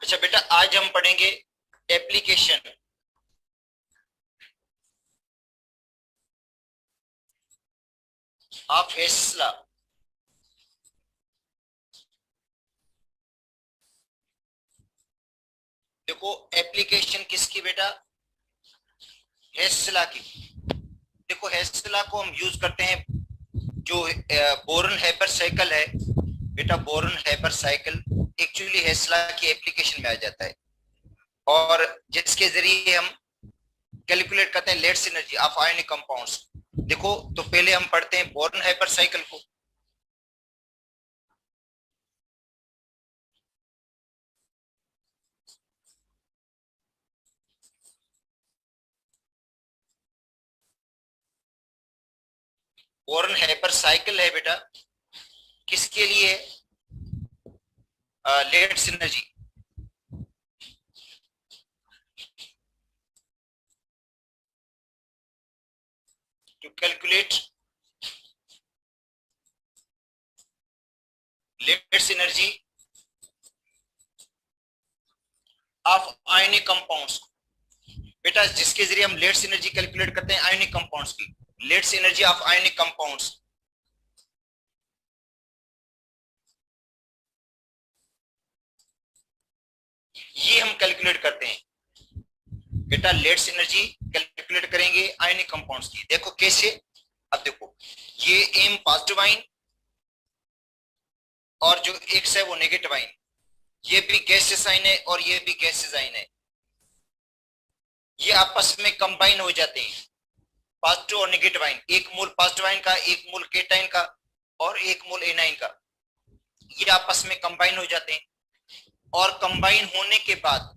अच्छा बेटा, आज हम पढ़ेंगे एप्लीकेशन ऑफ हेस लॉ। देखो एप्लीकेशन किसकी बेटा? हेस लॉ की। देखो हेस लॉ को हम यूज करते हैं जो बोरन हेबर साइकिल है बेटा। Born Haber cycle actually Hess law की एप्लीकेशन में आ जाता है और जिसके जरिए हम कैलकुलेट करते हैं lattice energy of ionic compounds. देखो तो पहले हम पढ़ते हैं बोरन हेबर साइकिल को। बोरन हेबर साइकिल है बेटा किसके लिए? Lattice energy to calculate lattice energy of ionic compounds. बेटा जिसके जरिए हम लेट्स एनर्जी कैलकुलेट करते हैं आयनिक कंपाउंड्स की, lattice energy of ionic compounds. ये हम कैलकुलेट करते हैं बेटा। लेट्स एनर्जी कैलकुलेट करेंगे आयनिक कंपाउंड्स की। देखो कैसे? अब देखो ये एम पॉजिटिव आयन और जो एक्स है वो नेगेटिव आयन। ये भी गैसेस आयन है और ये भी गैसेस आयन है। ये आपस में कंबाइन हो जाते हैं, पॉजिटिव और नेगेटिव आयन। एक मोल पॉजिटिव आयन का, एक मोल केटाइन का और एक मोल एनाइन का, ये आपस में कंबाइन हो जाते हैं और कंबाइन होने के बाद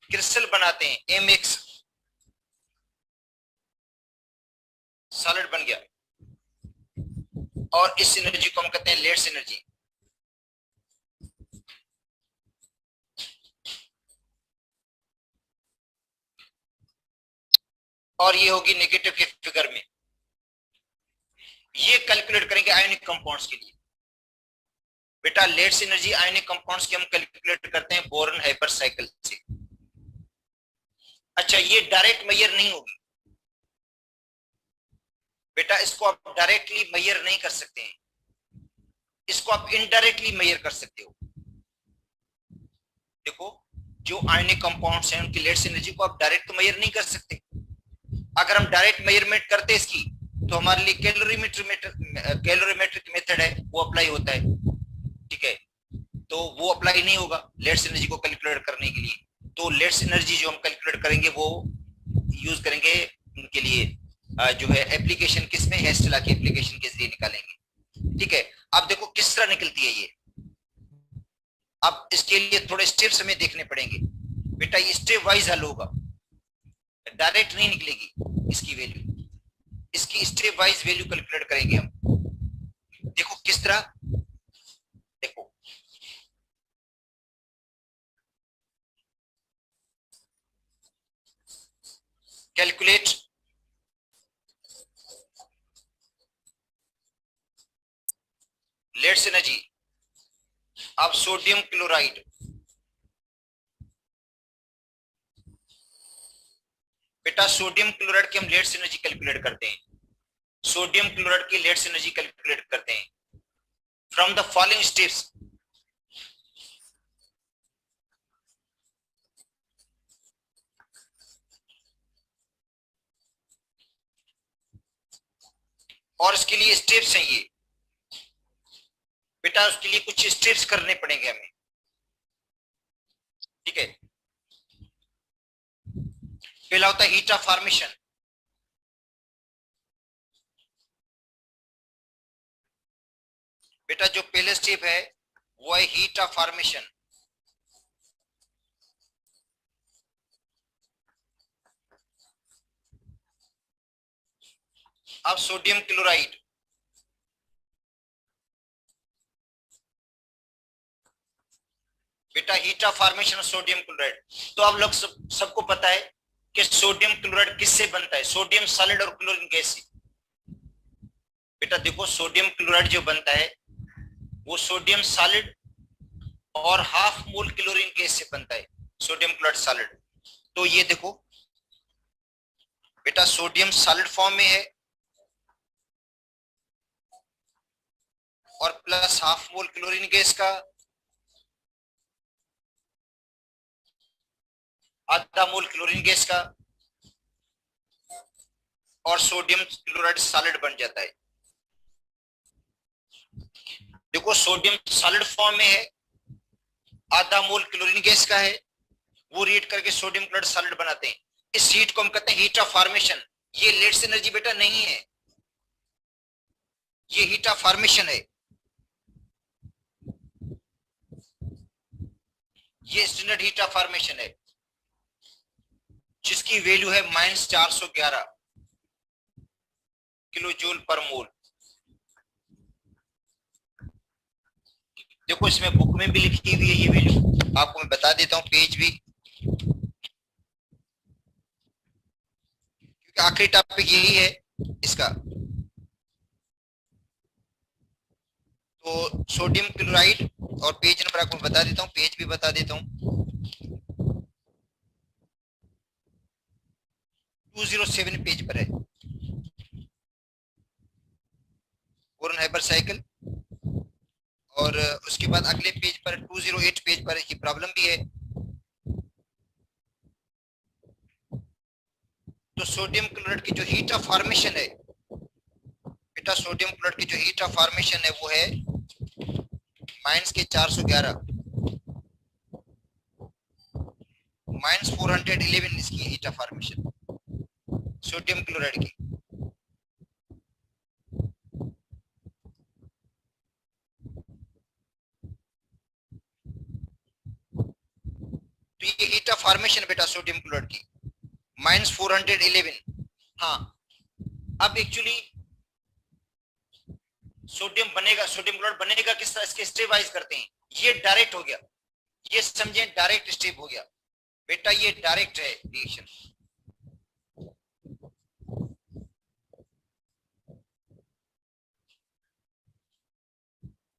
क्रिस्टल बनाते हैं एमएक्स, सॉलिड बन गया। और इस एनर्जी को हम कहते हैं लेट्स एनर्जी। और ये होगी नेगेटिव के फिगर में। ये कैलकुलेट करेंगे आयनिक कंपाउंड्स के लिए बेटा। लेट्स एनर्जी आयनिक कंपाउंड्स की हम कैलकुलेट करते हैं बोरन हेबर साइकिल से। अच्छा ये डायरेक्ट मेजर नहीं होगी बेटा, इसको आप डायरेक्टली मेजर नहीं कर सकते हैं, इसको आप इनडायरेक्टली मेजर कर सकते हो। देखो जो आयनिक कंपाउंड्स हैं उनकी लेट्स एनर्जी को आप डायरेक्ट तो मेजर नहीं कर सकते। अगर हम डायरेक्ट मेजरमेंट करते इसकी तो हमारे लिए कैलोरीमेट्रिक मेथड है वो अप्लाई होता है, ठीक है? तो वो अप्लाई नहीं होगा लेट्स एनर्जी को कैलकुलेट करने के लिए। तो लेट्स एनर्जी जो हम कैलकुलेट करेंगे वो यूज करेंगे उनके लिए जो है एप्लीकेशन किस में, हेस लॉ की एप्लीकेशन के जरिए निकालेंगे, ठीक है? अब देखो किस तरह निकलती है ये। अब इसके लिए थोड़े स्टेप्स हमें देखने पड़ेंगे बेटा। ये स्टेप वाइज हल होगा, डायरेक्ट नहीं निकलेगी इसकी वैल्यू। इसकी स्टेप वाइज वैल्यू कैलकुलेट करेंगे हम। देखो किस तरह, देखो calculate lattice energy of sodium chloride. बेटा सोडियम क्लोराइड की हम लेट्स एनर्जी कैलकुलेट करते हैं। सोडियम क्लोराइड की लेट्स एनर्जी कैलकुलेट करते हैं फ्रॉम द फॉलोइंग स्टेप्स। और इसके लिए स्टेप्स हैं ये बेटा, उसके लिए कुछ स्टेप्स करने पड़ेंगे हमें, ठीक है? पहला होता है हीट ऑफ फॉर्मेशन। बेटा जो पहले स्टेप है वो है हीट ऑफ फॉर्मेशन। अब सोडियम क्लोराइड, बेटा heat of formation of sodium chloride. तो आप लोग सबको पता है कि सोडियम क्लोराइड किससे बनता है? सोडियम सॉलिड और क्लोरीन गैस से। बेटा देखो सोडियम क्लोराइड जो बनता है वो सोडियम सॉलिड और हाफ मोल क्लोरीन गैस से बनता है सोडियम क्लोराइड सॉलिड। तो ये देखो बेटा सोडियम सॉलिड फॉर्म में है और plus half mole chlorine gas का, आधा मोल क्लोरीन गैस का, और सोडियम क्लोराइड सॉलिड बन जाता है। देखो सोडियम सॉलिड फॉर्म में है, आधा मोल क्लोरीन गैस का है, वो रीड करके सोडियम क्लोराइड सॉलिड बनाते हैं। इस हीट को हम कहते हैं हीट ऑफ फॉर्मेशन। ये लेट्स एनर्जी बेटा नहीं है, ये हीट ऑफ फॉर्मेशन है। ये स्टैंडर्ड हीट ऑफ फॉर्मेशन है जिसकी वैल्यू है -411 किलो जूल पर मोल। देखो इसमें बुक में भी लिखी हुई है ये वैल्यू, आपको मैं बता देता हूं पेज भी, क्योंकि आखिरी टॉपिक यही है इसका। तो सोडियम क्लोराइड और पेज नंबर आपको बता देता हूं, पेज भी बता देता हूं, 207 पेज पर है। Boron hyper cycle. और उसके बाद अगले पेज पर 208 पेज पर ये प्रॉब्लम भी है। तो सोडियम क्लोराइड की जो हीट ऑफ फॉर्मेशन है बेटा, सोडियम क्लोराइड की जो हीट ऑफ फॉर्मेशन है वो है -411 -411 इसकी heat of formation sodium chloride की। तो ये हीट ऑफ फॉर्मेशन बेटा सोडियम क्लोराइड की -411। हाँ, अब एक्चुअली सोडियम बनेगा, सोडियम क्लोराइड बनेगा किस तरह, इसके स्टेप वाइज करते हैं। ये डायरेक्ट हो गया, ये समझे डायरेक्ट स्टेप हो गया बेटा, ये डायरेक्ट है रिएक्शन।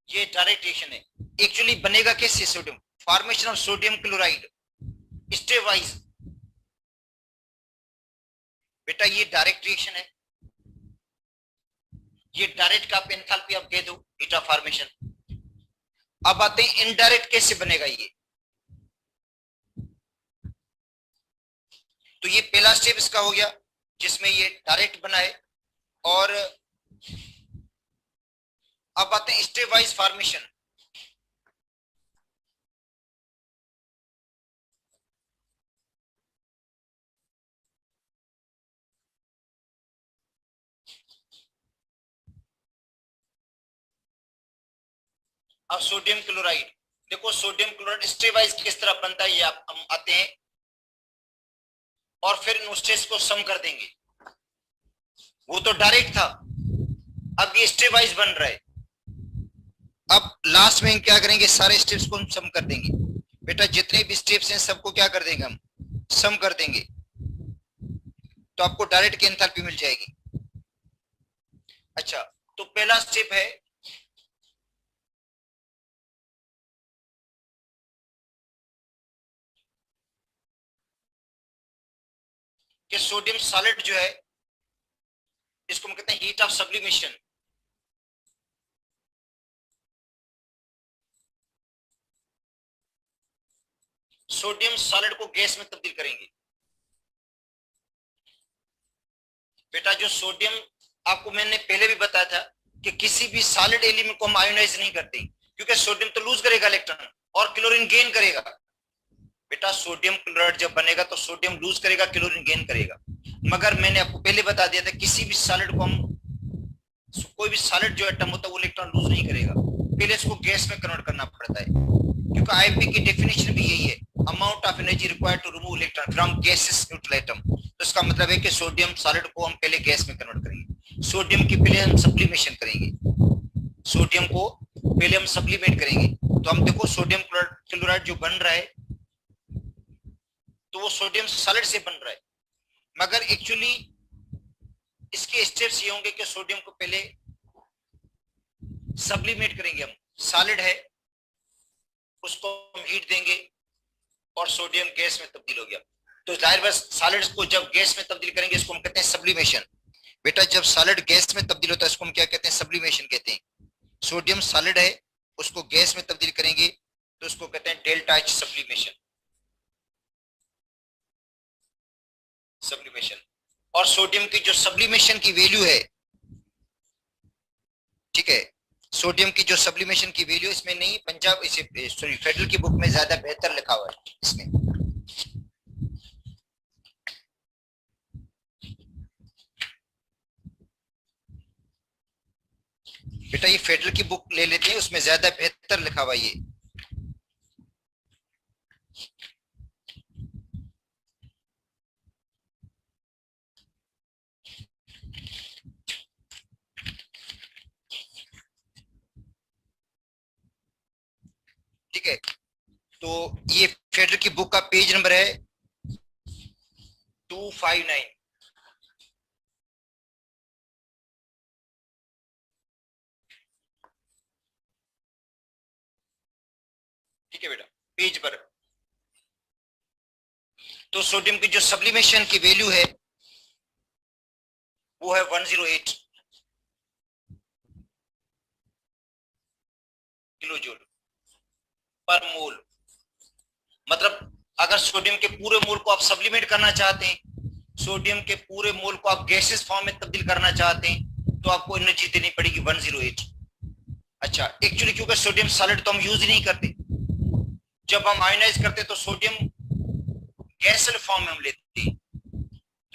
ये डायरेक्ट रिएक्शन है। एक्चुअली बनेगा कैसे sodium, formation of sodium chloride step wise बेटा, ये डायरेक्ट रिएक्शन है। ये डायरेक्ट का आप एंथैल्पी आप कह दो हीट ऑफ फॉर्मेशन। अब आते हैं इनडायरेक्ट कैसे बनेगा ये। तो ये पहला स्टेप इसका हो गया जिसमें ये डायरेक्ट बना है। और अब आते हैं स्टेप वाइज फॉर्मेशन। अब सोडियम क्लोराइड, देखो सोडियम क्लोराइड स्टेप वाइज किस तरह बनता है ये आप हम आते हैं और फिर इन स्टेप्स को सम कर देंगे। वो तो डायरेक्ट था, अब ये स्टेप वाइज बन रहा है। अब लास्ट में क्या करेंगे, सारे स्टेप्स को हम सम कर देंगे बेटा, जितने भी स्टेप्स हैं सबको क्या कर देंगे हम, सम कर देंगे। तो आपको डायरेक्ट की एंथैल्पी मिल जाएगी। अच्छा, तो पहला स्टेप है कि सोडियम सॉलिड जो है इसको हम कहते हैं heat of sublimation. Sodium solid को गैस में तब्दील करेंगे बेटा। जो सोडियम, आपको मैंने पहले भी बताया था कि किसी भी सॉलिड एलिमेंट को हम आयोनाइज नहीं करते, क्योंकि सोडियम तो लूज करेगा इलेक्ट्रॉन और क्लोरीन गेन करेगा बेटा। सोडियम क्लोराइड जब बनेगा तो सोडियम लूज करेगा, क्लोरीन गेन करेगा। मगर मैंने आपको पहले बता दिया था किसी भी सॉलिड को हम, कोई भी सॉलिड जो एटम होता है वो इलेक्ट्रॉन लूज नहीं करेगा, पहले इसको गैस में कन्वर्ट करना पड़ता है। क्योंकि आईपी की डेफिनेशन भी यही है, amount of energy required to remove electron from gases neutral atom. तो इसका मतलब है कि सोडियम सॉलिड को हम पहले गैस में कन्वर्ट करेंगे, सोडियम की पहले हम सप्लीमेशन करेंगे, सोडियम को पहले हम सप्लीमेट करेंगे। तो हम देखो सोडियम क्लोराइड जो बन रहा है तो वो सोडियम सॉलिड से बन रहा है, मगर एक्चुअली इसके स्टेप्स ये होंगे कि सोडियम को पहले सब्लिमेट करेंगे हम, सॉलिड है उसको हम हीट देंगे और सोडियम गैस में तब्दील हो गया। तो जाहिर बस सॉलिड्स को जब गैस में तब्दील करेंगे इसको हम कहते हैं सब्लिमेशन। बेटा जब सॉलिड गैस में तब्दील होता है इसको हम क्या कहते हैं? सब्लिमेशन कहते हैं। सोडियम सॉलिड है, उसको गैस में तब्दील करेंगे तो उसको कहते हैं डेल्टा एच सब्लिमेशन। सब्लिमेशन। और सोडियम की जो सब्लिमेशन की वैल्यू है, ठीक है, सोडियम की जो सब्लिमेशन की वैल्यू इसमें नहीं, पंजाब इसे सॉरी फेडरल की बुक में ज्यादा बेहतर लिखा हुआ है इसमें। बेटा ये फेडरल की बुक ले लेते हैं, उसमें ज्यादा बेहतर लिखा हुआ ये। ठीक है, तो ये फेडरल की बुक का पेज नंबर है 259। ठीक है बेटा, पेज पर। तो सोडियम की जो सब्लिमेशन की वैल्यू है वो है 108 किलो जूल पर मोल। मतलब अगर सोडियम के पूरे मोल को आप सब्लिमेट करना चाहते हैं, सोडियम के पूरे मोल को आप गैसेस फॉर्म में तब्दील करना चाहते हैं, तो आपको एनर्जी देनी पड़ेगी 108। अच्छा, एक्चुअली क्योंकि सोडियम सॉलिड तो हम यूज ही नहीं करते, जब हम आयोनाइज करते हैं तो सोडियम गैसल फॉर्म में हम लेते हैं।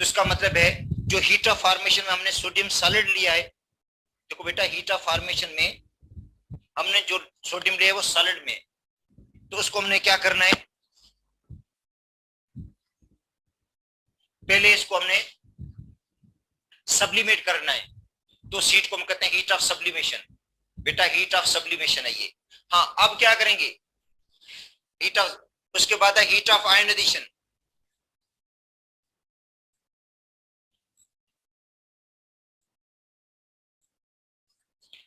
तो इसका मतलब है जो हीट ऑफ फॉर्मेशन में हमने सोडियम सॉलिड लिया है, देखो बेटा हीट ऑफ फॉर्मेशन में हमने जो सोडियम लिया है वो सॉलिड में, तो उसको हमने क्या करना है, पहले इसको हमने सब्लिमेट करना है। तो सीट को हम कहते हैं हीट ऑफ सब्लिमेशन। बेटा हीट ऑफ सब्लिमेशन है ये। हाँ, अब क्या करेंगे, हीट ऑफ, उसके बाद है हीट ऑफ आयोनाइजेशन।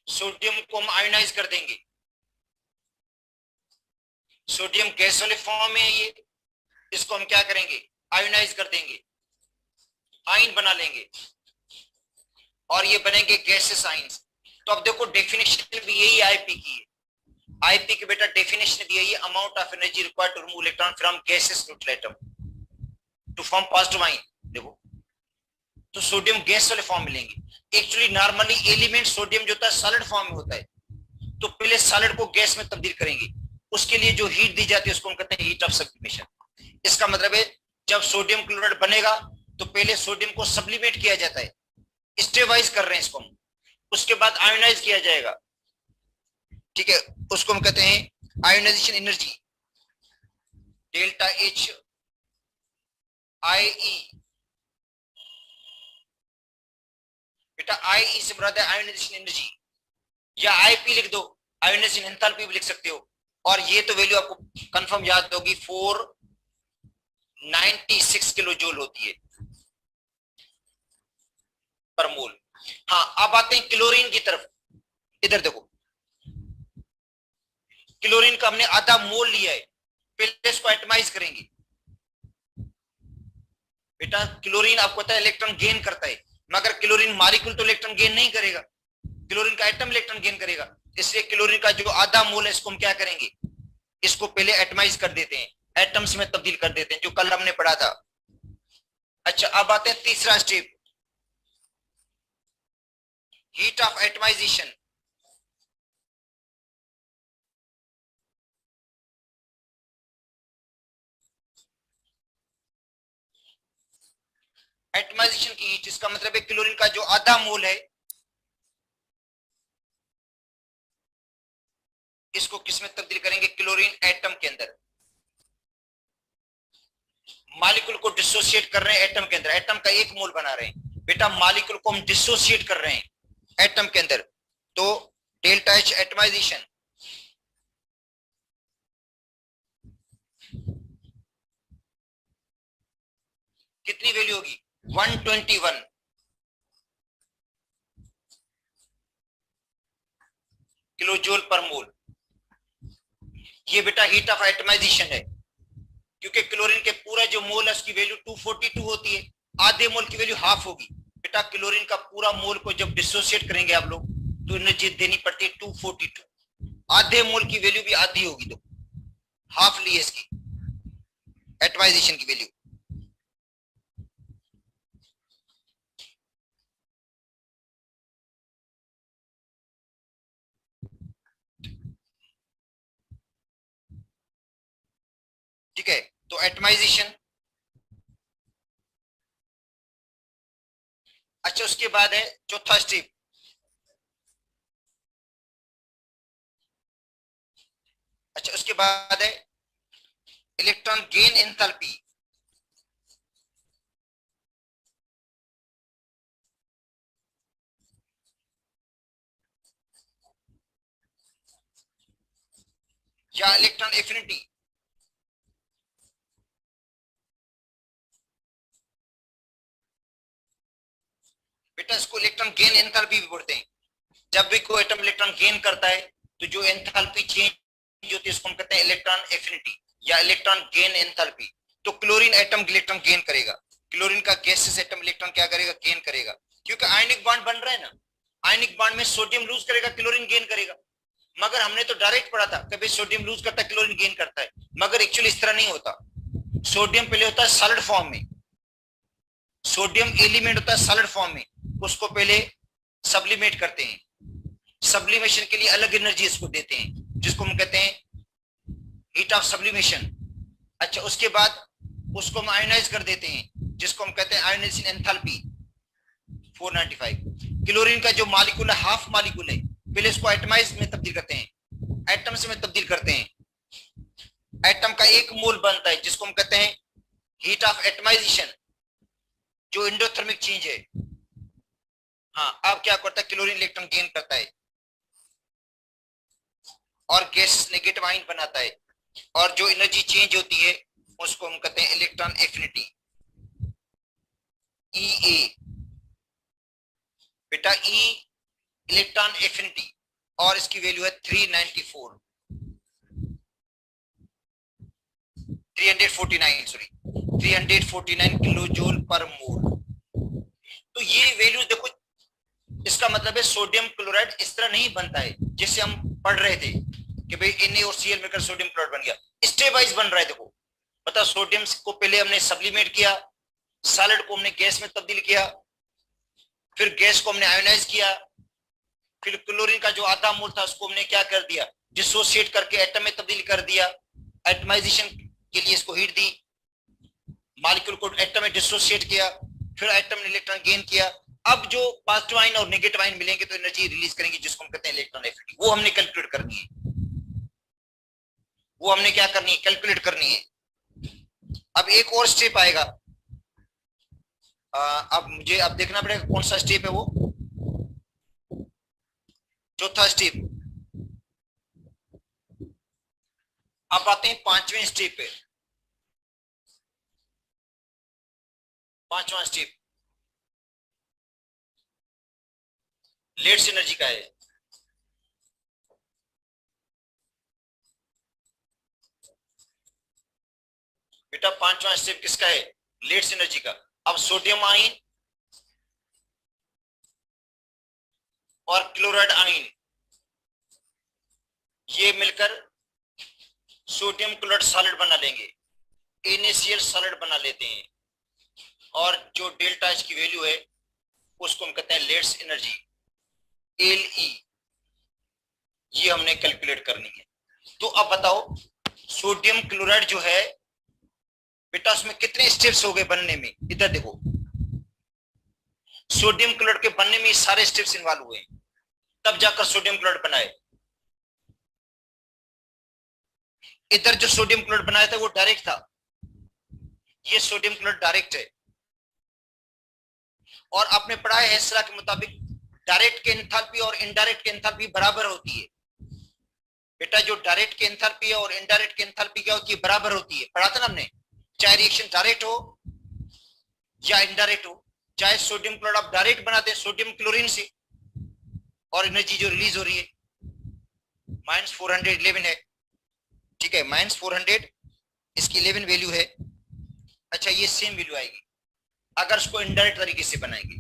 सोडियम को हम आयोनाइज कर देंगे, सोडियम गैस वाले फॉर्म में है ये, इसको हम क्या करेंगे, आयोनाइज कर देंगे, आयन बना लेंगे और ये बनेंगे गैसेस आयंस। तो अब देखो डेफिनेशन भी यही आईपी की है। आईपी के बेटा डेफिनेशन भी यही, amount of energy required to remove electron from gases neutral atom to form positive ion. देखो तो सोडियम गैस वाले फॉर्म में लेंगे। एक्चुअली नॉर्मली एलिमेंट सोडियम जो होता है सॉलिड फॉर्म में होता है, तो पहले सॉलिड को गैस में तब्दील करेंगे, उसके लिए जो हीट दी जाती है उसको हम कहते हैं हीट ऑफ सब्लिमेशन। इसका मतलब है जब सोडियम क्लोराइड बनेगा तो पहले सोडियम को सब्लिमेट किया जाता है, स्टेबलाइज कर रहे हैं इसको हम, उसके बाद आयोनाइज किया जाएगा। ठीक है, उसको हम कहते हैं ionisation energy, delta H I E. बेटा आई ई से मुराद है आयोनाइजेशन एनर्जी, या आईपी लिख दो, आयोनाइजेशन एंथैल्पी भी लिख सकते हो। और ये तो वैल्यू आपको कंफर्म याद होगी 496 किलो जूल होती है पर मोल। हाँ, अब आते हैं क्लोरीन की तरफ। इधर देखो, क्लोरीन का हमने आधा मोल लिया है, पहले इसको एटमाइज करेंगे। बेटा क्लोरीन आपको पता है इलेक्ट्रॉन गेन करता है, मगर क्लोरीन मॉलिक्यूल तो इलेक्ट्रॉन गेन नहीं करेगा, क्लोरीन का एटम इलेक्ट्रॉन गेन करेगा। इसलिए क्लोरीन का जो आधा मोल है इसको हम क्या करेंगे, इसको पहले एटमाइज कर देते हैं, एटम्स में तब्दील कर देते हैं, जो कल हमने पढ़ा था। अच्छा, अब आते हैं तीसरा step, heat of atomization. Atomization की हीट, इसका मतलब है क्लोरीन का जो आधा मोल है इसको किस में तब्दील करेंगे, क्लोरीन एटम के अंदर। मॉलिक्यूल को डिसोसिएट कर रहे हैं एटम के अंदर, एटम का एक मोल बना रहे हैं। बेटा मॉलिक्यूल को हम डिसोसिएट कर रहे हैं एटम के अंदर, तो डेल्टा एच एटमाइजेशन। कितनी वैल्यू होगी, 121 किलो जूल पर मोल। ये बेटा हीट ऑफ एटमाइजेशन है, क्योंकि क्लोरीन के पूरा जो मोल है उसकी वैल्यू 242 होती है, आधे मोल की वैल्यू हाफ होगी। बेटा क्लोरीन का पूरा मोल को जब डिसोसिएट करेंगे आप लोग तो एनर्जी देनी पड़ती है 242, आधे मोल की वैल्यू भी आधी होगी, तो हाफ ली है इसकी एटमाइजेशन की वैल्यू। ठीक है, तो एटमाइजेशन। अच्छा, उसके बाद है चौथा स्टेप। अच्छा, उसके बाद है इलेक्ट्रॉन गेन एंथैल्पी। या इलेक्ट्रॉन एफिनिटी। बेटा इसको इलेक्ट्रॉन गेन एंथैल्पी भी बोलते हैं। जब भी कोई एटम इलेक्ट्रॉन गेन करता है तो जो एंथैल्पी चेंज होती है उसको हम कहते हैं इलेक्ट्रॉन एफिनिटी या इलेक्ट्रॉन गेन एंथैल्पी। तो क्लोरीन एटम इलेक्ट्रॉन गेन करेगा, क्लोरीन का गैसेस एटम इलेक्ट्रॉन क्या करेगा, गेन करेगा, क्योंकि आयनिक बॉन्ड बन रहा है ना। आयनिक बॉन्ड में सोडियम लूज करेगा, क्लोरीन गेन करेगा। मगर हमने तो डायरेक्ट पढ़ा था कि भाई सोडियम लूज करता है, क्लोरीन गेन करता है, मगर एक्चुअली इस तरह नहीं होता। सोडियम पहले होता है सॉलिड फॉर्म में, सोडियम एलिमेंट होता है सॉलिड फॉर्म में, उसको पहले सब्लिमेट करते हैं, सब्लिमेशन के लिए अलग एनर्जी इसको देते हैं जिसको हम कहते हैं हीट ऑफ सब्लिमेशन। अच्छा, उसके बाद उसको हम आयोनाइज कर देते हैं जिसको हम कहते हैं आयोनाइजेशन एंथैल्पी 495। क्लोरीन का जो मॉलिक्यूल है हाफ मॉलिक्यूल है, पहले इसको एटमाइज में तब्दील करते हैं, एटम्स में तब्दील करते हैं। एटम का एक मोल बनता है जिसको हम कहते हैं हीट ऑफ एटमाइजेशन, जो एंडोथर्मिक चेंज है। हाँ, अब क्या करता है, क्लोरीन इलेक्ट्रॉन गेन करता है और गैस नेगेटिव आयन बनाता है, और जो एनर्जी चेंज होती है उसको हम कहते हैं इलेक्ट्रॉन एफिनिटी EA। बेटा E इलेक्ट्रॉन एफिनिटी और इसकी वैल्यू है 394 349 सॉरी 349 किलो जूल पर मोल। तो ये वैल्यू देखो, इसका मतलब है सोडियम क्लोराइड इस तरह नहीं बनता है जैसे हम पढ़ रहे थे कि भाई Na और Cl मिलकर सोडियम क्लोराइड बन गया। स्टेप वाइज बन रहा है। देखो पता, सोडियम को पहले हमने सब्लिमेट किया, सॉलिड को हमने गैस में तब्दील किया, फिर गैस को हमने आयोनाइज किया, फिर क्लोरीन का जो आधा मोल था उसको हमने क्या कर दिया, डिसोसिएट करके एटम में तब्दील कर दिया, एटमाइजेशन के लिए इसको हीट दी, मॉलिक्यूल को एटम में डिसोसिएट किया, फिर एटम ने इलेक्ट्रॉन गेन किया। अब जो पॉजिटिव आयन और नेगेटिव आयन मिलेंगे तो एनर्जी रिलीज करेंगे जिसको हम कहते हैं इलेक्ट्रॉन एफिनिटी। वो हमने कैलकुलेट करनी है, वो हमने क्या करनी है, कैलकुलेट करनी है। अब एक और स्टेप आएगा, अब मुझे अब देखना पड़ेगा कौन सा स्टेप है वो, चौथा स्टेप। अब आते हैं पांचवें स्टेप पे। पांचवा स्टेप लेट्स एनर्जी का है। बेटा पांचवा स्टेप किसका है, लेट्स एनर्जी का। अब सोडियम आयन और क्लोराइड आयन ये मिलकर सोडियम क्लोराइड सॉलिड बना लेंगे, NaCl सॉलिड बना लेते हैं, और जो डेल्टा एच की वैल्यू है उसको हम कहते हैं लेट्स एनर्जी Le। ये हमने कैलकुलेट करनी है। तो अब बताओ सोडियम क्लोराइड जो है बेटा उसमें कितने स्टेप्स हो गए बनने में। इधर देखो, सोडियम क्लोराइड के बनने में सारे स्टेप्स इन्वॉल्व हुए तब जाकर सोडियम क्लोराइड बनाए। इधर जो सोडियम क्लोराइड बनाया था वो डायरेक्ट था, ये सोडियम क्लोराइड डायरेक्ट है। और आपने पढ़ा है हेसला के मुताबिक डायरेक्ट के एंथैल्पी और इनडायरेक्ट के एंथैल्पी बराबर होती है। बेटा जो डायरेक्ट के एंथैल्पी और इनडायरेक्ट के एंथैल्पी क्या होती है, बराबर होती है। पढ़ा था ना हमने, चाहे रिएक्शन डायरेक्ट हो या इनडायरेक्ट हो, चाहे सोडियम क्लोराइड आप डायरेक्ट बनाते हैं सोडियम क्लोरीन से, और एनर्जी जो रिलीज हो रही है -411 है, -400, इसकी 11 वैल्यू है। अच्छा, ये सेम वैल्यू आएगी अगर इसको इनडायरेक्ट तरीके से बनाएंगे,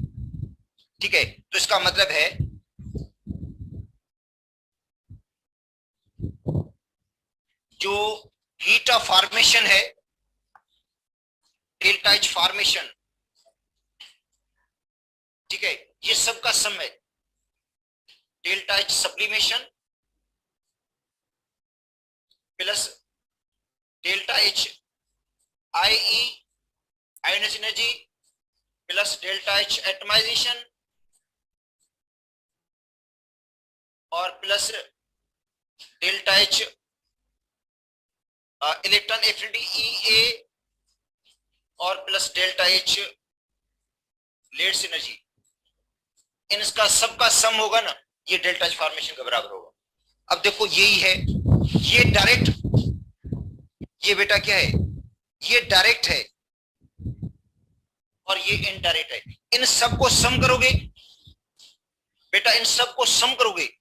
ठीक है। तो इसका मतलब है जो हीट ऑफ फॉर्मेशन है, डेल्टा एच फॉर्मेशन, ठीक है, ये सबका सम है। Delta H sublimation plus delta H I ionise energy plus delta H atomisation और plus delta H electron affinity E A और plus delta H lattice energy, इनका सबका सम होगा ना, ये डेल्टा एच फॉर्मेशन के बराबर होगा। अब देखो यही है, ये डायरेक्ट, ये बेटा क्या है, ये डायरेक्ट है और ये इनडायरेक्ट है। इन सबको सम करोगे बेटा, इन सबको सम करोगे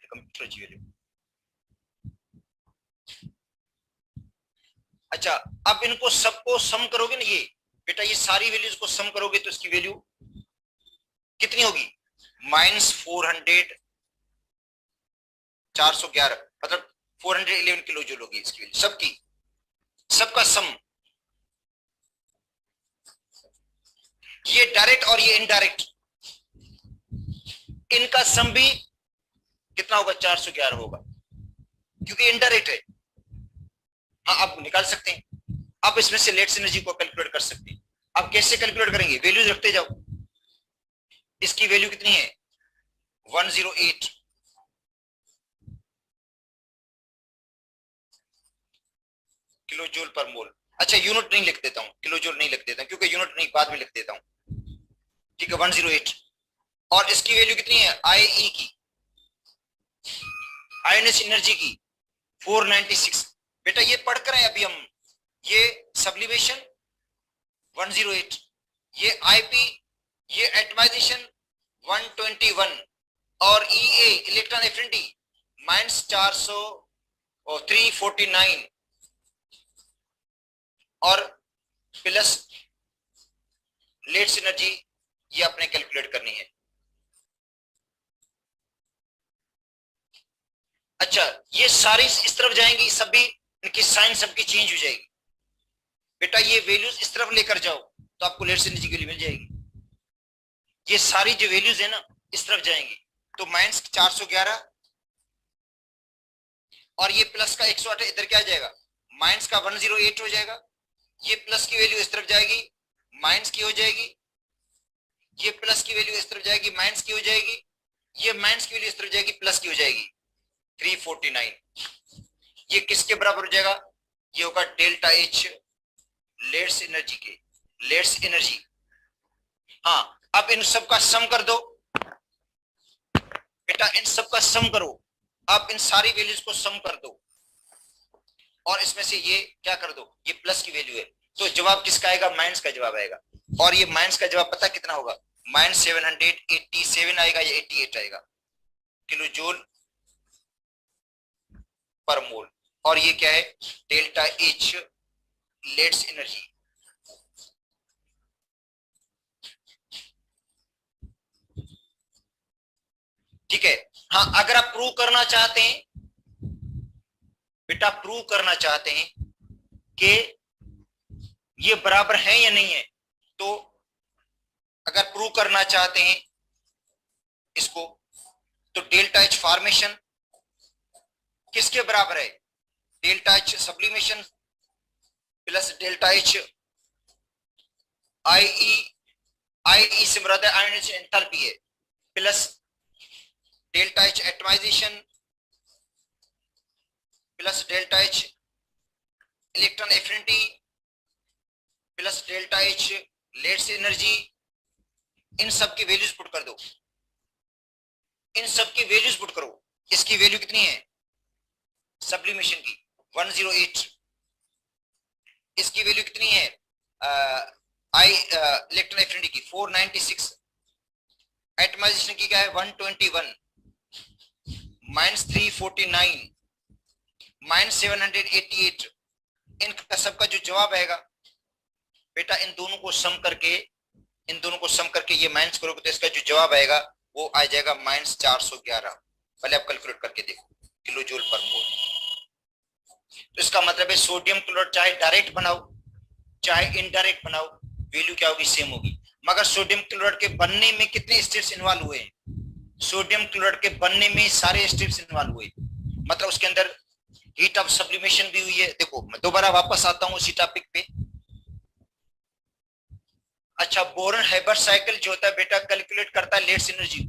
कंप्यूटर जी वैल्यू। अच्छा, अब इनको सबको सम करोगे ना, ये बेटा ये सारी वैल्यूज को सम करोगे तो इसकी वैल्यू कितनी होगी, -400 411, मतलब 411 किलो जूल होगी इसकी वैल्यू सबकी, सबका सम। ये डायरेक्ट और ये इनडायरेक्ट, इनका सम भी कितना होगा, 411 होगा, क्योंकि इनडायरेक्ट है। हाँ, आप निकाल सकते हैं, आप इसमें से लेट्स एनर्जी को कैलकुलेट कर सकते हैं। आप कैसे कैलकुलेट करेंगे, वैल्यूज रखते जाओ। इसकी वैल्यू कितनी है, 108 किलो जूल पर मोल। अच्छा, यूनिट नहीं लिख देता हूं, किलो जूल नहीं लिख देता हूं, क्योंकि यूनिट नहीं, बाद में लिख देता हूं, ठीक है, 108। और इसकी वैल्यू कितनी है, आई की, आयोनिक एनर्जी की 496। बेटा ये पढ़ कर अभी हम, ये सब्लिमेशन 108, ये आईपी, ये एटमाइजेशन 121 और ईए इलेक्ट्रॉन एफिनिटी -400 और 349 और प्लस लेट्स एनर्जी, ये आपने कैलकुलेट करनी है। अच्छा, ये सारी इस तरफ जाएंगी, सभी इनकी साइन सबकी चेंज हो जाएगी। बेटा ये वैल्यूज इस तरफ लेकर जाओ तो आपको लेट्स एनर्जी की वैल्यू मिल जाएगी। ये सारी जो वैल्यूज है ना, इस तरफ जाएंगी तो -411 और ये प्लस का 108 इधर क्या आ जाएगा, माइनस का 108 हो जाएगा। ये प्लस की वैल्यू इस तरफ जाएगी, माइनस की हो जाएगी। ये प्लस की वैल्यू इस तरफ जाएगी, माइनस की हो जाएगी। ये माइनस की वैल्यू इस तरफ जाएगी, प्लस की हो जाएगी, 349। ये किसके बराबर हो जाएगा, ये होगा डेल्टा एच लेट्स एनर्जी के, लेट्स एनर्जी। हाँ, अब इन सब का सम कर दो बेटा, इन सब का सम करो। अब इन सारी वैल्यूज को सम कर दो और इसमें से ये क्या कर दो, ये प्लस की वैल्यू है, तो जवाब किसका आएगा, माइनस का जवाब आएगा। और ये माइनस का जवाब पता कितना होगा, -787 आएगा या 88 आएगा किलो जूल पर मोल। और ये क्या है, डेल्टा एच लेट्स एनर्जी। ठीक है। हाँ, अगर आप प्रूव करना चाहते हैं बेटा, प्रूव करना चाहते हैं कि ये बराबर है या नहीं है, तो अगर प्रूव करना चाहते हैं इसको, तो डेल्टा एच फॉर्मेशन किसके बराबर है, delta H sublimation plus delta H I से मुराद आयोनिक एंथैल्पी है, plus delta H atomisation plus delta H electron affinity plus delta H lattice energy. इन सब की वैल्यूज पुट कर दो, इन सब की वैल्यूज पुट करो। इसकी वैल्यू कितनी है सब्लिमेशन की, 108 इसकी वैल्यू कितनी है, आई इलेक्ट्रॉन एफिनिटी की 496, एटमाइजेशन की क्या है 121, -349, -788। इनका सबका जो जवाब आएगा बेटा, इन दोनों को सम करके, इन दोनों को सम करके ये माइनस करोगे तो इसका जो जवाब आएगा वो आ जाएगा -411। पहले आप कैलकुलेट करके देखो, किलो जूल पर मोल। तो इसका मतलब है सोडियम क्लोराइड चाहे डायरेक्ट बनाओ चाहे इनडायरेक्ट बनाओ, वैल्यू क्या होगी, सेम होगी। मगर सोडियम क्लोराइड के बनने में कितने स्टेप्स इन्वॉल्व हुए हैं, सोडियम क्लोराइड के बनने में सारे स्टेप्स इन्वॉल्व हुए, मतलब उसके अंदर हीट ऑफ सब्लिमेशन भी हुई है। देखो मैं दोबारा वापस आता हूं उसी टॉपिक पे। अच्छा, बोरन हेबर साइकिल जो होता है बेटा कैलकुलेट करता है लेट्स एनर्जी,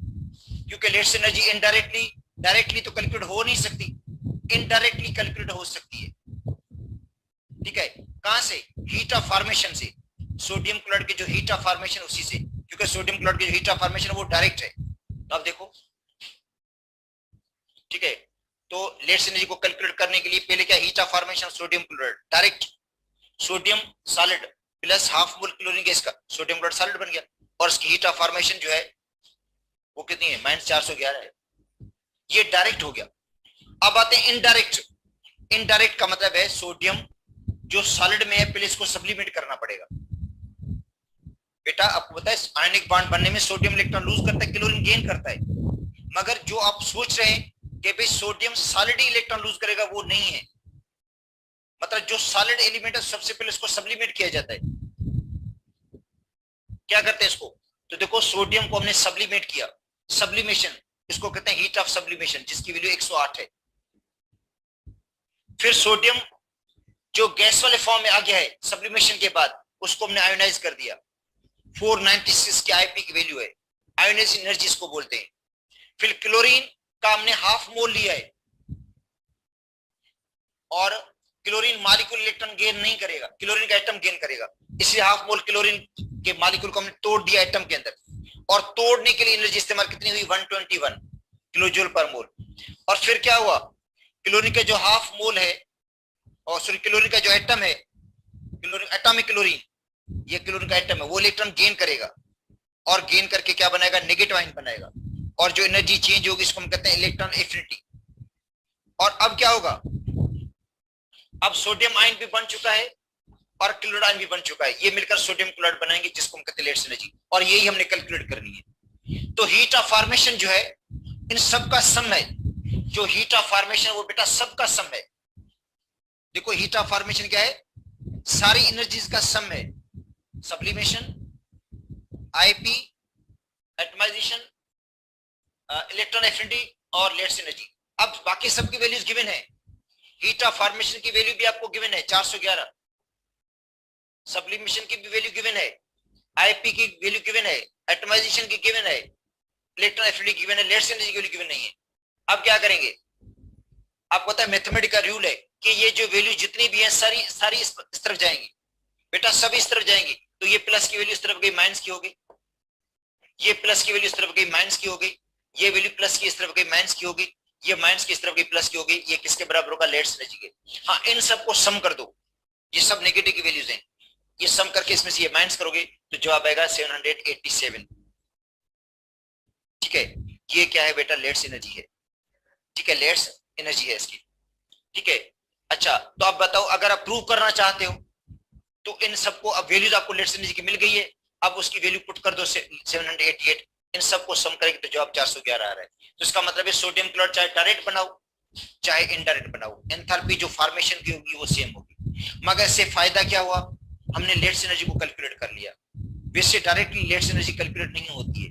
क्योंकि लेट्स एनर्जी इनडायरेक्टली, डायरेक्टली तो कैलकुलेट हो नहीं सकती, इनडायरेक्टली कैलकुलेट हो सकती है। ठीक है, कहां से, हीट ऑफ फॉर्मेशन से, सोडियम क्लोराइड की जो हीट ऑफ फॉर्मेशन उसी से, क्योंकि सोडियम क्लोराइड की जो हीट ऑफ फॉर्मेशन वो डायरेक्ट है। तो अब देखो, ठीक है, तो लेट्स एनर्जी को कैलकुलेट करने के लिए पहले क्या, heat of formation sodium chloride direct, sodium solid plus half mole chlorine gas का सोडियम क्लोराइड सॉलिड बन गया, और इसकी हीट ऑफ फॉर्मेशन जो है वो कितनी है, -411 है। ये डायरेक्ट हो गया। अब आते हैं इनडायरेक्ट। इनडायरेक्ट का मतलब है सोडियम जो सॉलिड में है पहले इसको सब्लिमेट करना पड़ेगा। बेटा आपको पता है आयनिक बॉन्ड बनने में सोडियम इलेक्ट्रॉन लूज करता है, क्लोरीन गेन करता है, मगर जो आप सोच रहे हैं कि भाई सोडियम सॉलिड ही इलेक्ट्रॉन लूज करेगा, वो नहीं है। मतलब जो सॉलिड एलिमेंट है सबसे पहले इसको सब्लिमेट किया जाता है। क्या करते हैं इसको, तो देखो सोडियम को हमने सब्लिमेट किया, सब्लिमेशन इसको कहते हैं हीट ऑफ सब्लिमेशन, जिसकी वैल्यू 108 है। फिर सोडियम जो गैस वाले फॉर्म में आ गया है सब्लिमेशन के बाद, उसको हमने आयोनाइज कर दिया, 496 की आईपी की वैल्यू है, आयोनाइज एनर्जी इसको बोलते हैं। फिर क्लोरीन का हमने हाफ मोल लिया है, और क्लोरीन मॉलिक्यूल इलेक्ट्रॉन गेन नहीं करेगा, क्लोरीन का एटम गेन करेगा, इसलिए हाफ मोल क्लोरीन के मॉलिक्यूल को हमने तोड़ दिया एटम के अंदर, और तोड़ने के लिए एनर्जी इस्तेमाल कितनी हुई, 121 किलो जूल पर मोल। और फिर क्या हुआ, क्लोरीन का जो हाफ मोल है, और सॉरी क्लोरीन का जो एटम है, क्लोरीन एटॉमिक क्लोरीन, ये क्लोरीन का एटम है, वो इलेक्ट्रॉन गेन करेगा, और गेन करके क्या बनाएगा, नेगेटिव आयन बनाएगा, और जो एनर्जी चेंज होगी इसको हम कहते हैं इलेक्ट्रॉन एफिनिटी। और अब क्या होगा, अब सोडियम आयन भी बन चुका है और क्लोराइड आयन भी बन चुका है, ये मिलकर सोडियम क्लोराइड बनाएंगे, जिसको हम कहते हैं लेट्स एनर्जी, और यही हमने कैलकुलेट करनी है। तो हीट ऑफ फॉर्मेशन जो है इन सब का सम है, जो हीट ऑफ फॉर्मेशन वो बेटा सबका सम है। देखो हीट ऑफ फॉर्मेशन क्या है, सारी एनर्जीज का सम है, sublimation, IP, atomization, electron affinity और लेट्स एनर्जी। अब बाकी सबकी वैल्यूज गिवन है, हीट ऑफ फॉर्मेशन की वैल्यू भी आपको गिवन है 411, सब्लिमेशन की भी वैल्यू गिवन है, आईपी की वैल्यू गिवन है, एटमाइजेशन की गिवन है, इलेक्ट्रॉन एफिनिटी गिवन है, लेट्स एनर्जी की वैल्यू गिवन नहीं है। अब क्या करेंगे, आपको पता है मैथमेटिकल रूल है कि ये जो वैल्यू जितनी भी है सारी सारी इस तरफ जाएंगी, बेटा सब इस तरफ जाएंगी, तो ये प्लस की वैल्यू इस तरफ गई, माइनस की हो गई, ये प्लस की वैल्यू इस तरफ गई, माइनस की हो गई, ये वैल्यू प्लस की इस तरफ गई, माइनस की हो गई, ये माइनस की इस तरफ गई, प्लस की हो गई, ये किसके बराबर होगा, लेट्स एनर्जी के। हाँ, इन सबको सम कर दो, ये सब नेगेटिव की वैल्यूज हैं, ये सम करके इसमें से ये माइनस करोगे तो जवाब आएगा 787। ठीक है, ये क्या है बेटा, लेट्स एनर्जी है। ठीक है, लेट्स एनर्जी है इसकी। ठीक है, अच्छा तो आप बताओ, अगर आप प्रूव करना चाहते हो तो इन सबको, अब वैल्यूज आपको लेट्स एनर्जी की मिल गई है, अब उसकी वैल्यू पुट कर दो 788, इन सबको सम करेंगे तो जवाब 411 आ रहा है। तो इसका मतलब है सोडियम क्लोराइड चाहे डायरेक्ट बनाओ चाहे इनडायरेक्ट बनाओ, एंथैल्पी जो फॉर्मेशन की होगी वो सेम होगी। मगर इससे फायदा क्या हुआ, हमने लेट्स एनर्जी को कैलकुलेट कर लिया। वैसे डायरेक्टली लेट्स एनर्जी कैलकुलेट नहीं होती है,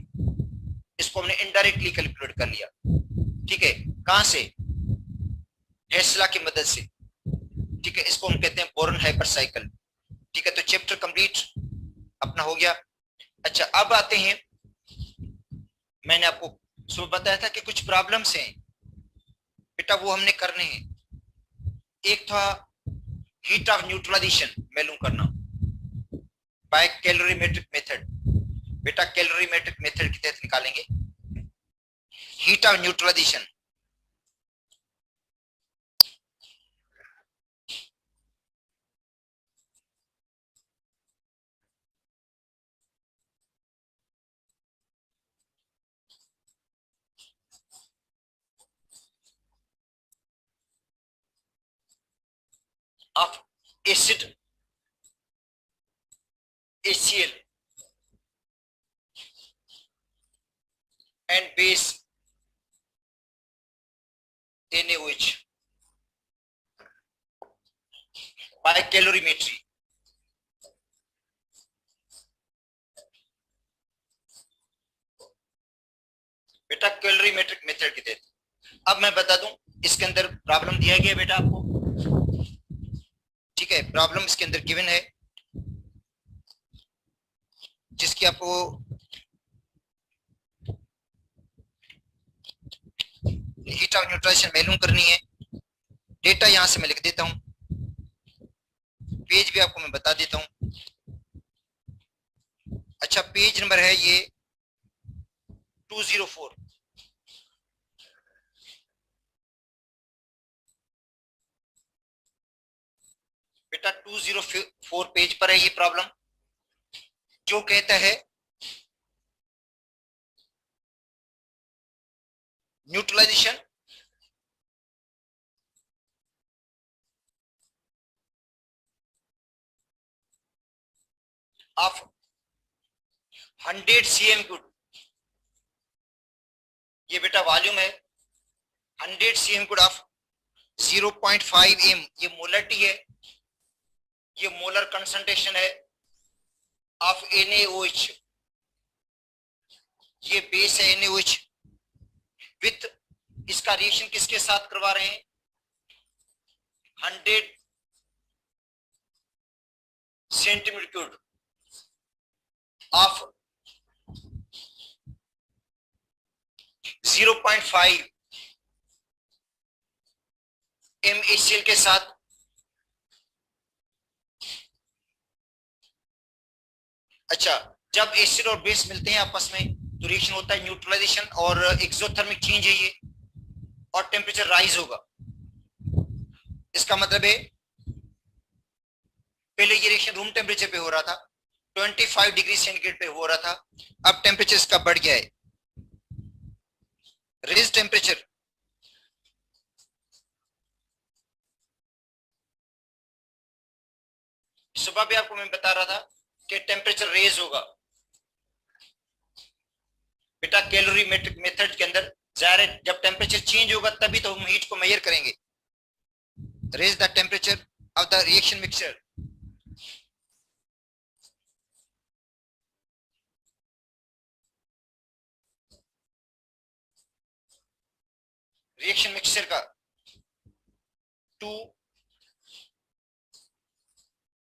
इसको हमने इनडायरेक्टली कैलकुलेट कर लिया। ठीक है, कहां से, हेस्ला की मदद से। ठीक है, इसको हम कहते हैं बोरन हाइपर साइकिल। ठीक है, तो चैप्टर कंप्लीट अपना हो गया। अच्छा अब आते हैं, मैंने आपको सुबह बताया था कि कुछ प्रॉब्लम्स हैं बेटा, वो हमने करने हैं। एक था हीट ऑफ न्यूट्रलाइजेशन मालूम करना बाय कैलोरीमेट्रिक मेथड। बेटा कैलोरीमेट्रिक मेथड के तहत निकालेंगे heat of neutralization. of acid HCl and base NaOH by calorimetry. बेटा कैलोरीमेट्रिक मेथड के तहत। अब मैं बता दूं इसके अंदर प्रॉब्लम दिया गया बेटा आपको, ठीक है। प्रॉब्लम इसके अंदर गिवन है जिसकी आपको हीट ऑफ न्यूट्रलाइजेशन मालूम करनी है। डेटा यहां से मैं लिख देता हूं, पेज भी आपको मैं बता देता हूं। अच्छा, पेज नंबर है ये 204। बेटा 204 पेज पर है ये प्रॉब्लम, जो कहता है न्यूट्रलाइजेशन ऑफ 100 cm क्यूब। ये बेटा वॉल्यूम है 100 cm क्यूब ऑफ 0.5 m, ये मोलरिटी है, ये मोलर कंसंट्रेशन है ऑफ NaOH, ये बेस है NaOH विथ, इसका रिएक्शन किसके साथ करवा रहे हैं 100 centimetre cube of 0.5 m HCl के साथ। अच्छा, जब एसिड और बेस मिलते हैं आपस में तो रिएक्शन होता है न्यूट्रलाइजेशन और एक्सोथर्मिक चेंज है ये, और टेम्परेचर राइज होगा। इसका मतलब है पहले ये रिएक्शन रूम टेम्परेचर पे हो रहा था, 25 डिग्री सेंटीग्रेड पे हो रहा था, अब टेम्परेचर इसका बढ़ गया है, रेज टेम्परेचर सुबह भी आपको मैं बता रहा था कि टेम्परेचर रेज होगा। बेटा कैलोरीमेट्रिक मेथड के अंदर जाहिर है जब टेम्परेचर चेंज होगा तभी तो हम हीट को मेजर करेंगे। Raise the temperature of the reaction mixture. Reaction mixture का to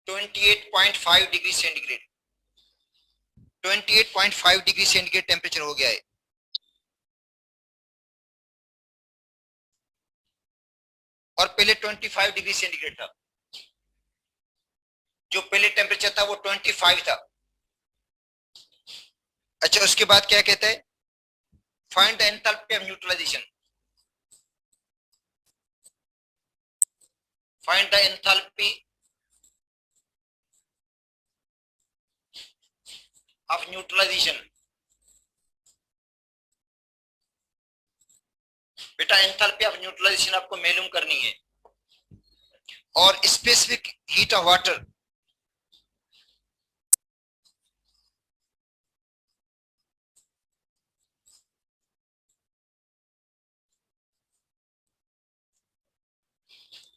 28.5 degree centigrade, 28.5 degree centigrade temperature हो गया है। और पहले 25 डिग्री सेंटीग्रेड था, जो पहले टेम्परेचर था वो 25 था। अच्छा, उसके बाद क्या कहता है find the enthalpy of neutralization, find the enthalpy of neutralization. बेटा एंथैल्पी ऑफ न्यूट्रलाइजेशन आपको मालूम करनी है, और specific heat of water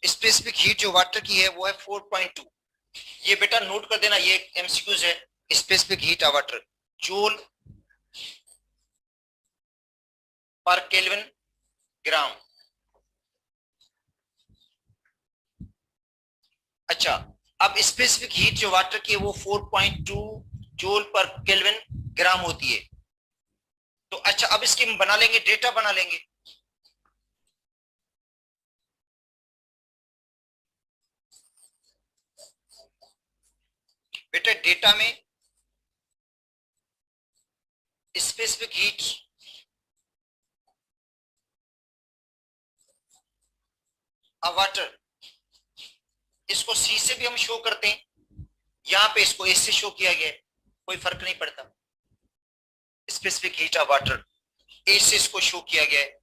specific heat जो वाटर की है वो है 4.2। ये बेटा नोट कर देना, ये एमसीक्यूज है। Specific heat of water joule per kelvin gram. अच्छा, अब स्पेसिफिक हीट जो वाटर की है वो 4.2 जूल पर केल्विन ग्राम होती है। तो अच्छा, अब इसकी हम बना लेंगे, डेटा बना लेंगे। बेटा डेटा में स्पेसिफिक हीट ऑफ वाटर, इसको सी से भी हम शो करते हैं, यहां पे इसको एस से शो किया गया है, कोई फर्क नहीं पड़ता। स्पेसिफिक हीट ऑफ वाटर ए से इसको शो किया गया है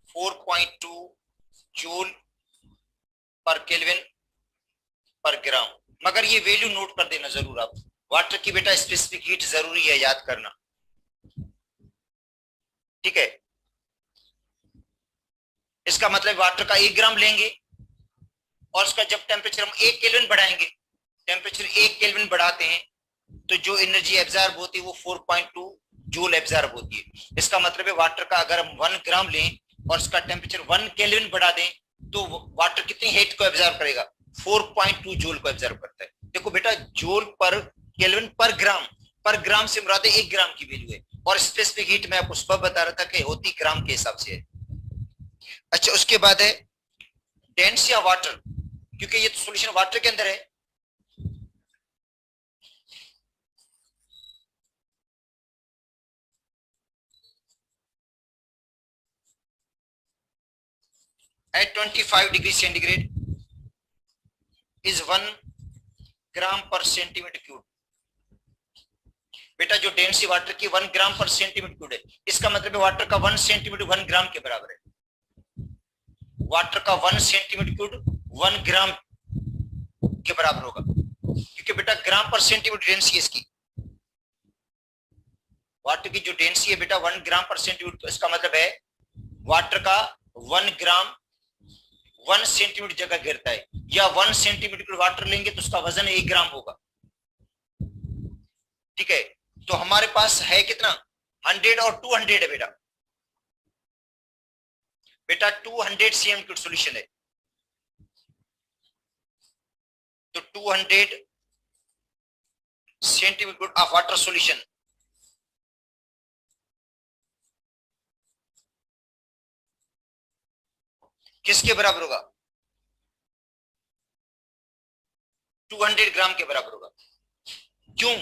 4.2 जूल पर केल्विन पर ग्राम। मगर ये वैल्यू नोट कर देना जरूर आप, वाटर की बेटा स्पेसिफिक हीट जरूरी है याद करना, ठीक है। इसका मतलब वाटर का 1 ग्राम लेंगे और उसका जब टेम्परेचर हम 1 केल्विन बढ़ाएंगे, टेम्परेचर 1 केल्विन बढ़ाते हैं तो जो एनर्जी एब्जॉर्ब होती है वो 4.2 जूल एब्जॉर्ब होती है। इसका मतलब है वाटर का अगर हम 1 ग्राम लें और उसका टेम्परेचर 1 केल्विन बढ़ा दें तो वाटर कितनी हीट को एब्जॉर्ब करेगा, 4.2 जूल को एब्जॉर्ब करता है। देखो बेटा जूल पर केल्विन पर ग्राम से मुराद 1 ग्राम की वैल्यू है, और स्पेसिफिक हीट मैं आपको सुबह बता रहा था कि होती ग्राम के हिसाब से है। अच्छा उसके बाद है डेंस या वाटर, क्योंकि ये तो सॉल्यूशन वाटर के अंदर है। at 25 डिग्री सेंटीग्रेड is 1 ग्राम पर सेंटीमीटर क्यूब। बेटा जो डेंसिटी वाटर की 1 ग्राम पर सेंटीमीटर क्यूब है, इसका मतलब है वाटर का 1 सेंटीमीटर 1 ग्राम के बराबर है। वाटर का 1 सेंटीमीटर क्यूब 1 ग्राम के बराबर होगा, क्योंकि बेटा ग्राम पर सेंटीमीटर डेंसिटी इसकी, वाटर की जो डेंसिटी है बेटा 1 ग्राम पर सेंटीमीटर, तो इसका मतलब है वाटर का 1 ग्राम 1 सेंटीमीटर जगह गिरता है, या 1 सेंटीमीटर वाटर लेंगे तो उसका वजन 1 ग्राम होगा, ठीक है। तो हमारे पास है कितना, 100 और 200 है बेटा, बेटा 200 सीएम क्यूब सॉल्यूशन है, तो 200 सेंटीमीटर ऑफ वाटर सॉल्यूशन किसके बराबर होगा, 200 ग्राम के बराबर होगा। क्यों,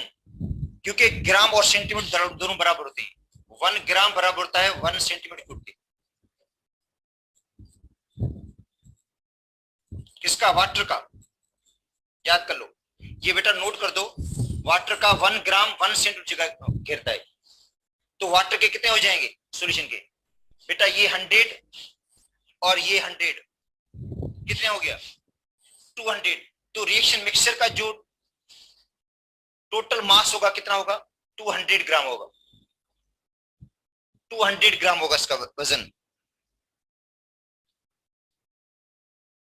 क्योंकि ग्राम और सेंटीमीटर दोनों बराबर होते हैं, 1 ग्राम बराबर होता है 1 सेंटीमीटर क्यूब के, किसका, वाटर का, याद कर लो ये बेटा नोट कर दो, वाटर का 1 ग्राम 1 सेंटीमीटर जगह घेरता है, तो वाटर के कितने हो जाएंगे सॉल्यूशन के, बेटा ये 100 और ये 100 कितने हो गया 200, तो रिएक्शन मिक्सचर का जो टोटल मास होगा कितना होगा 200 ग्राम होगा, 200 ग्राम होगा इसका वजन,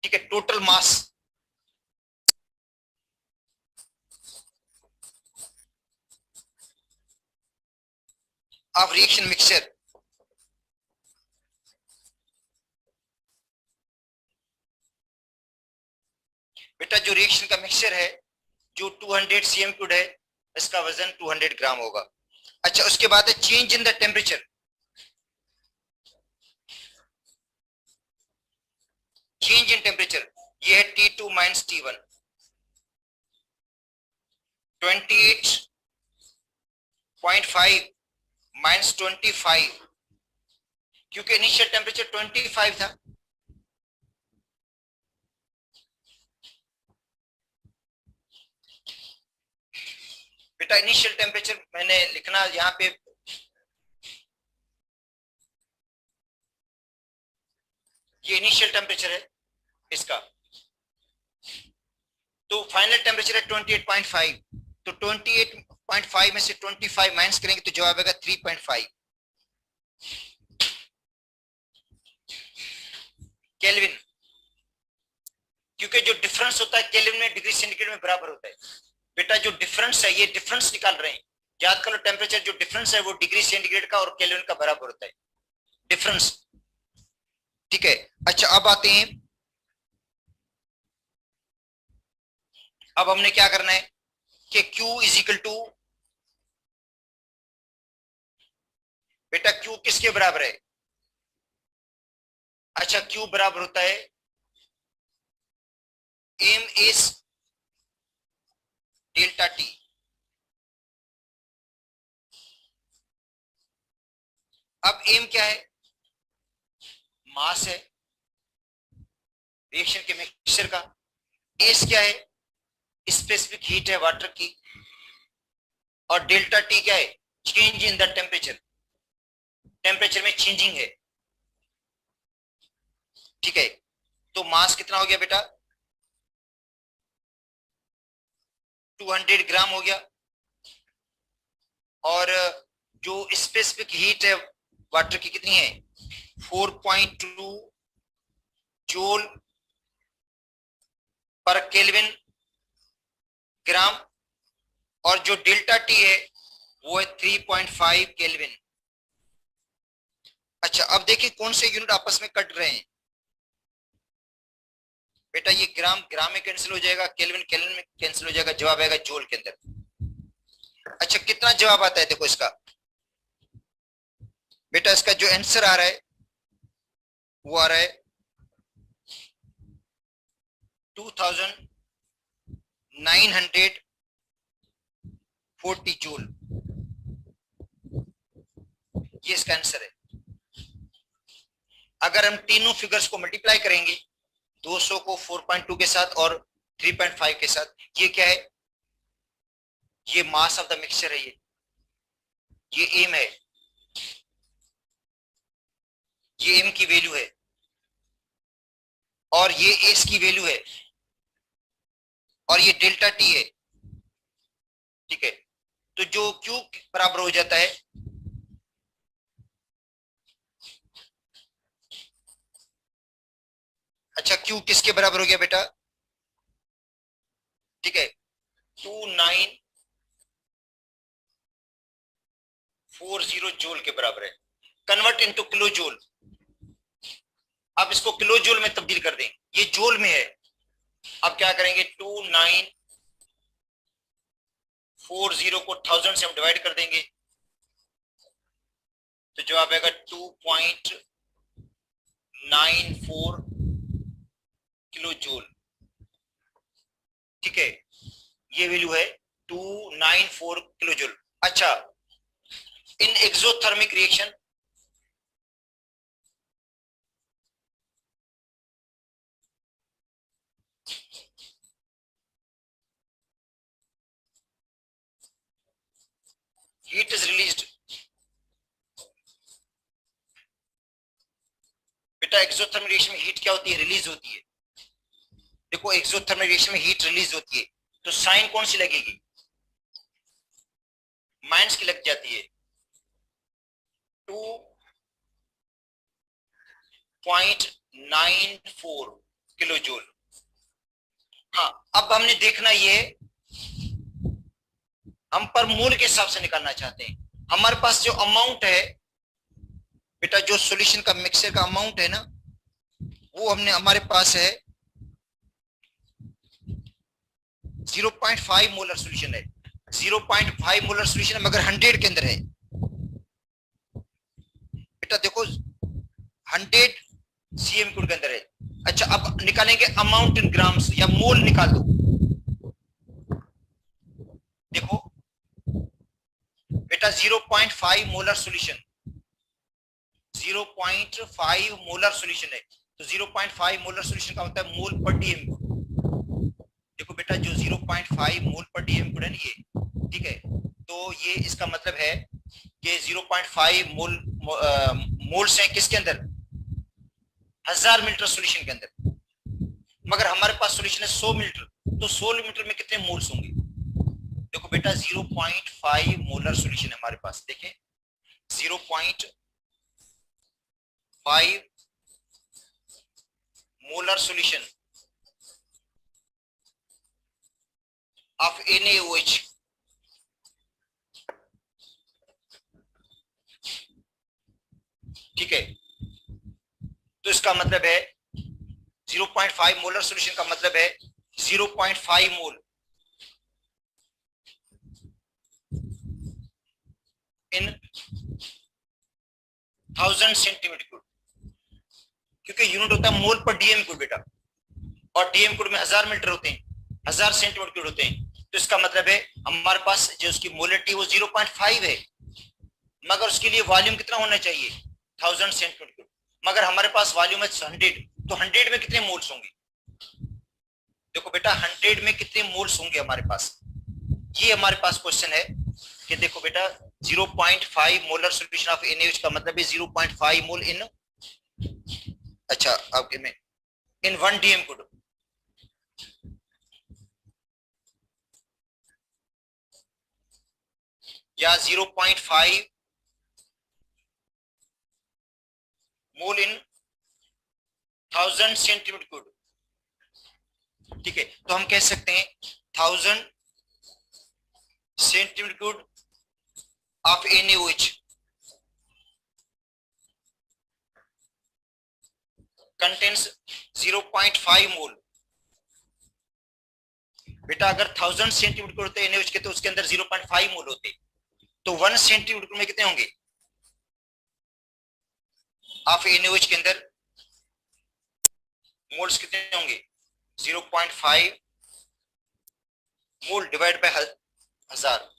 ठीक है। Total mass of reaction mixture, बेटा जो रिएक्शन का मिक्सचर है जो 200 सीएम क्यूब है, इसका वजन 200 ग्राम होगा। अच्छा उसके बाद है change in the temperature, change in temperature ये है T2 माइनस T1, 28.5 माइनस 25, क्योंकि इनिशियल टेम्परेचर 25 था, बेटा इनिशियल टेम्परेचर मैंने लिखना यहाँ पे, ये इनिशियल टेम्परेचर है इसका, तो फाइनल टेम्परेचर है 28.5, तो 28.5 में से 25 माइनस करेंगे तो जवाब आएगा 3.5 केल्विन, क्योंकि जो डिफरेंस होता है केल्विन में डिग्री सेंटीग्रेड में बराबर होता है। बेटा जो डिफरेंस है ये डिफरेंस निकाल रहे हैं, याद करो टेम्परेचर जो डिफरेंस है वो डिग्री सेंटीग्रेड का और केल्विन का बराबर होता है डिफरेंस, ठीक है। अच्छा अब आते हैं, अब हमने क्या करना है कि Q इज इक्वल टू, बेटा Q किसके बराबर है, अच्छा Q बराबर होता है एम एस डेल्टा टी, अब एम क्या है, मास है रिएक्शन के मिक्सचर का, एस क्या है, स्पेसिफिक हीट है वाटर की, और डेल्टा टी क्या है, change in the temperature, temperature में चेंजिंग है, ठीक है। तो मास कितना हो गया बेटा 200 ग्राम हो गया। और जो स्पेसिफिक हीट है वाटर की कितनी है, 4.2 जूल पर केल्विन ग्राम। और जो डेल्टा टी है वो है 3.5 केल्विन। अच्छा, अब देखिए कौन से यूनिट आपस में कट रहे हैं। बेटा ये ग्राम ग्राम में कैंसिल हो जाएगा, केल्विन केल्विन में कैंसिल हो जाएगा, जवाब आएगा जूल के अंदर। अच्छा, कितना जवाब आता है देखो इसका। बेटा इसका जो आंसर आ रहा है वो आ रहा है 2940 जूल। ये इसका आंसर है। अगर हम तीनों फिगर्स को मल्टीप्लाई करेंगे 200 को 4.2 के साथ और 3.5 के साथ, ये क्या है, ये मास ऑफ द मिक्सचर है, ये एम है, ये एम की वैल्यू है और ये एस की वैल्यू है और ये डेल्टा टी है। ठीक है, तो जो क्यू बराबर हो जाता है, अच्छा क्यू किसके बराबर हो गया बेटा, ठीक है, 2940 जूल के बराबर है। Convert into kilo joule. अब इसको किलो जूल में तब्दील कर दें, ये जूल में है। अब क्या करेंगे, 2940 को 1000 से हम डिवाइड कर देंगे तो जवाब आएगा 2.94 किलो जूल। ठीक है, ये वैल्यू है 294 किलो जूल। अच्छा, in exothermic reaction heat is released। बेटा एक्सोथर्मिक रिएक्शन में हीट क्या होती है, रिलीज होती है। देखो एक्सोथर्मिक रिएक्शन में हीट रिलीज होती है, तो साइन कौन सी लगेगी, माइनस की लग जाती है। 2.94 किलो जूल। हाँ, अब हमने देखना ये हम पर मोल के हिसाब से निकालना चाहते हैं। हमारे पास जो अमाउंट है बेटा, जो सॉल्यूशन का मिक्सचर का अमाउंट है ना, वो हमने हमारे पास है 0.5 मोलर सॉल्यूशन है। 0.5 मोलर सॉल्यूशन है मगर 100 के अंदर है। बेटा देखो 100 सीएम क्यूब के अंदर है। अच्छा, अब निकालेंगे अमाउंट इन ग्राम्स या मोल निकाल दो। देखो बेटा 0.5 मोलर सॉल्यूशन, 0.5 मोलर सॉल्यूशन है, तो 0.5 मोलर सॉल्यूशन का मतलब मोल पर डीएम। देखो बेटा जो 0.5 मोल पर डीएम है ना ये, ठीक है, तो ये इसका मतलब है कि 0.5 मोल्स हैं किसके अंदर, 1000 मिलीलीटर सॉल्यूशन के अंदर। मगर हमारे पास सॉल्यूशन है 100 मिलीलीटर, तो 100 मिलीलीटर में कितने मोल्स होंगे। देखो बेटा 0.5 मोलर सॉल्यूशन है हमारे पास, देखें 0.5 मोलर सॉल्यूशन ऑफ NaOH। ठीक है, तो इसका मतलब है 0.5 मोलर सॉल्यूशन का मतलब है 0.5 मोल इन 1000 सेंटीमीटर क्यूब, क्योंकि यूनिट होता है मोल पर डीएम क्यूब बेटा, और डीएम क्यूब में 1000 मीटर होते हैं, 1000 सेंटीमीटर क्यूब होते हैं। तो इसका मतलब है हमारे पास जो उसकी मोलरिटी वो 0.5 है, मगर उसके लिए वॉल्यूम कितना होना चाहिए, 1000 सेंटीमीटर क्यूब। मगर हमारे पास वॉल्यूम है 100, तो 100 में कितने मोल्स होंगे। देखो बेटा 100 में कितने मोल्स होंगे हमारे पास, ये हमारे पास क्वेश्चन है कि देखो बेटा 0.5 मोलर सॉल्यूशन ऑफ NaOH का मतलब है 0.5 मोल इन, अच्छा आपके में इन 1 डीएम क्यूब। या 0.5 मोल इन 1000 सेंटीमीटर क्यूब, ठीक है। तो हम कह सकते हैं 1000 centimetre cube of NaOH contains 0.5 मोल। बेटा अगर 1000 सेंटीमीटर क्यूब होते NaOH के तो उसके अंदर 0.5 मोल होते, तो 1 सेंटीमीटर क्यूब में कितने होंगे ऑफ NaOH के अंदर मोल्स कितने होंगे 0.5 मोल डिवाइड बाय 1000।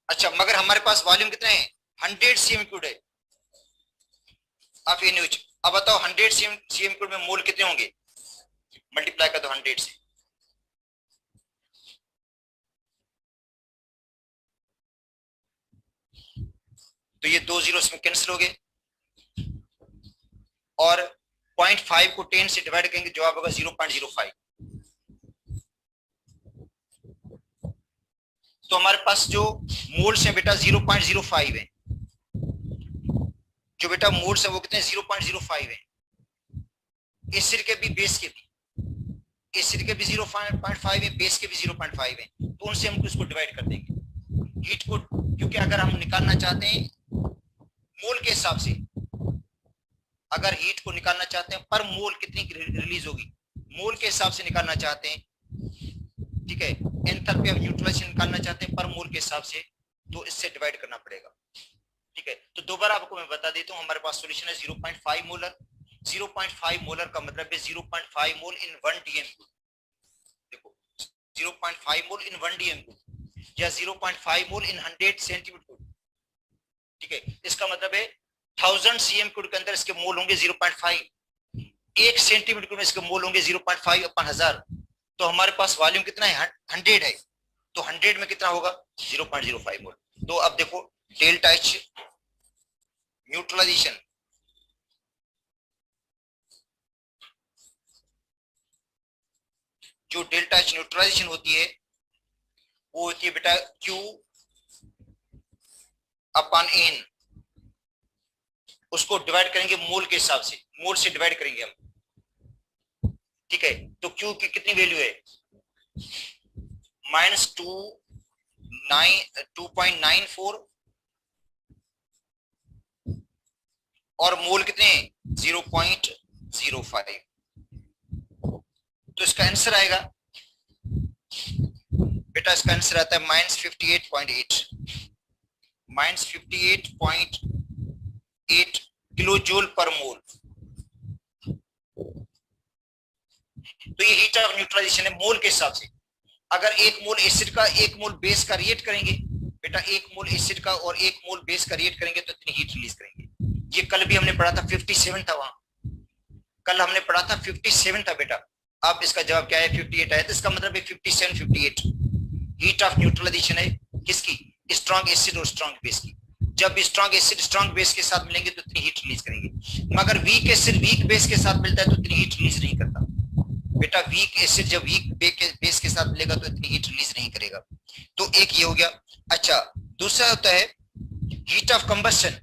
अच्छा मगर हमारे पास वॉल्यूम कितना है 100 cm क्यूब है ऑफ NaOH। अब बताओ 100 cm क्यूब में मोल कितने होंगे, मल्टीप्लाई कर दो 100 से। तो ये 2 जीरो इसमें कैंसिल हो गए और 0.5 को 10 से डिवाइड करेंगे, जवाब होगा 0.05। तो हमारे पास जो मोल्स हैं बेटा 0.05 है, जो बेटा मोल्स है वो कितने 0.05 है। एसिड के भी बेस के भी, एसिड के भी 0.5 है, बेस के भी 0.5 है, तो उनसे हम इसको डिवाइड कर देंगे हीट को, क्योंकि अगर हम निकालना चाहते हैं मोल के हिसाब से, अगर हीट को निकालना चाहते हैं पर मोल कितनी रिलीज होगी मोल के हिसाब से निकालना चाहते हैं, ठीक है। एंथैल्पी ऑफ न्यूट्रलाइजेशन निकालना चाहते हैं पर मोल के हिसाब से, तो इससे डिवाइड करना पड़ेगा, ठीक है। तो दोबारा आपको मैं बता देता हूं, हमारे पास सॉल्यूशन है 0.5 मोलर। 0.5 मोलर का मतलब है 0.5 मोल इन 1 dm। देखो 0.5 मोल इन 1 dm या 0.5 मोल इन 100 सेंटीमीटर, ठीक है। इसका मतलब है 1000 cm क्यूब के अंदर इसके मोल होंगे 0.5, 1 सेंटीमीटर क्यूब में इसके मोल होंगे 0.5 अपन 1000। तो हमारे पास वॉल्यूम कितना है 100 है, तो 100 में कितना होगा 0.05 मोल। तो अब देखो डेल्टा H न्यूट्रलाइजेशन, जो डेल्टा H न्यूट्रलाइजेशन होती है वो होती है बेटा Q अपन N, उसको डिवाइड करेंगे मोल के हिसाब से, मोल से डिवाइड करेंगे हम, ठीक है। तो Q की कितनी वैल्यू है -2.94 और मोल कितने 0.05। तो इसका आंसर आएगा बेटा, इसका आंसर आता है -58.8, -58.8 किलो जूल पर मोल। तो ये हीट ऑफ न्यूट्रलाइजेशन है मोल के हिसाब से। अगर 1 मोल एसिड का 1 मोल बेस का रिएक्ट करेंगे बेटा, 1 मोल एसिड का और 1 मोल बेस का रिएक्ट करेंगे तो इतनी हीट रिलीज करेंगे। ये कल भी हमने पढ़ा था 57 था, वहां कल हमने पढ़ा था 57 था बेटा। अब इसका जवाब क्या है 58 आया, तो इसका मतलब है 57 58 हीट ऑफ न्यूट्रलाइजेशन है किसकी, स्ट्रॉन्ग एसिड और स्ट्रॉन्ग बेस की। जब स्ट्रॉन्ग एसिड स्ट्रॉन्ग बेस के साथ मिलेंगे तो इतनी हीट रिलीज करेंगे, मगर वीक एसिड वीक बेस के साथ मिलता है तो इतनी हीट रिलीज नहीं करता बेटा। वीक एसिड जब वीक बेस के साथ मिलेगा तो इतनी हीट रिलीज नहीं करेगा। तो एक ये हो गया। अच्छा दूसरा होता है हीट ऑफ कंबस्शन।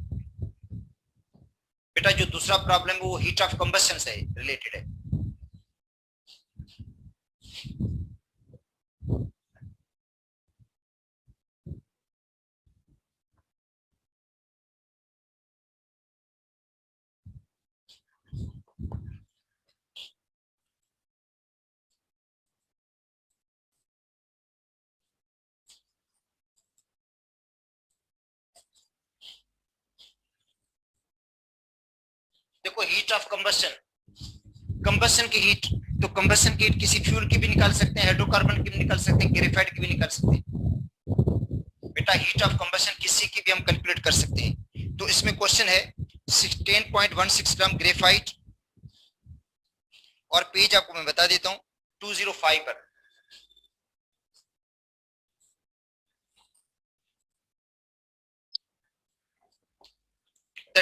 बेटा जो दूसरा प्रॉब्लम है वो हीट ऑफ कंबस्शन से रिलेटेड है। देखो हीट ऑफ कंबस्शन, कंबस्शन की हीट, तो कंबस्शन की हीट किसी फ्यूल की भी निकाल सकते हैं, हाइड्रोकार्बन की भी निकाल सकते हैं, ग्रेफाइट की भी निकाल सकते हैं बेटा। हीट ऑफ कंबस्शन किसी की भी हम कैलकुलेट कर सकते हैं। तो इसमें क्वेश्चन है 10.16 ग्राम ग्रेफाइट, और पेज आपको मैं बता देता हूं 205 पर। The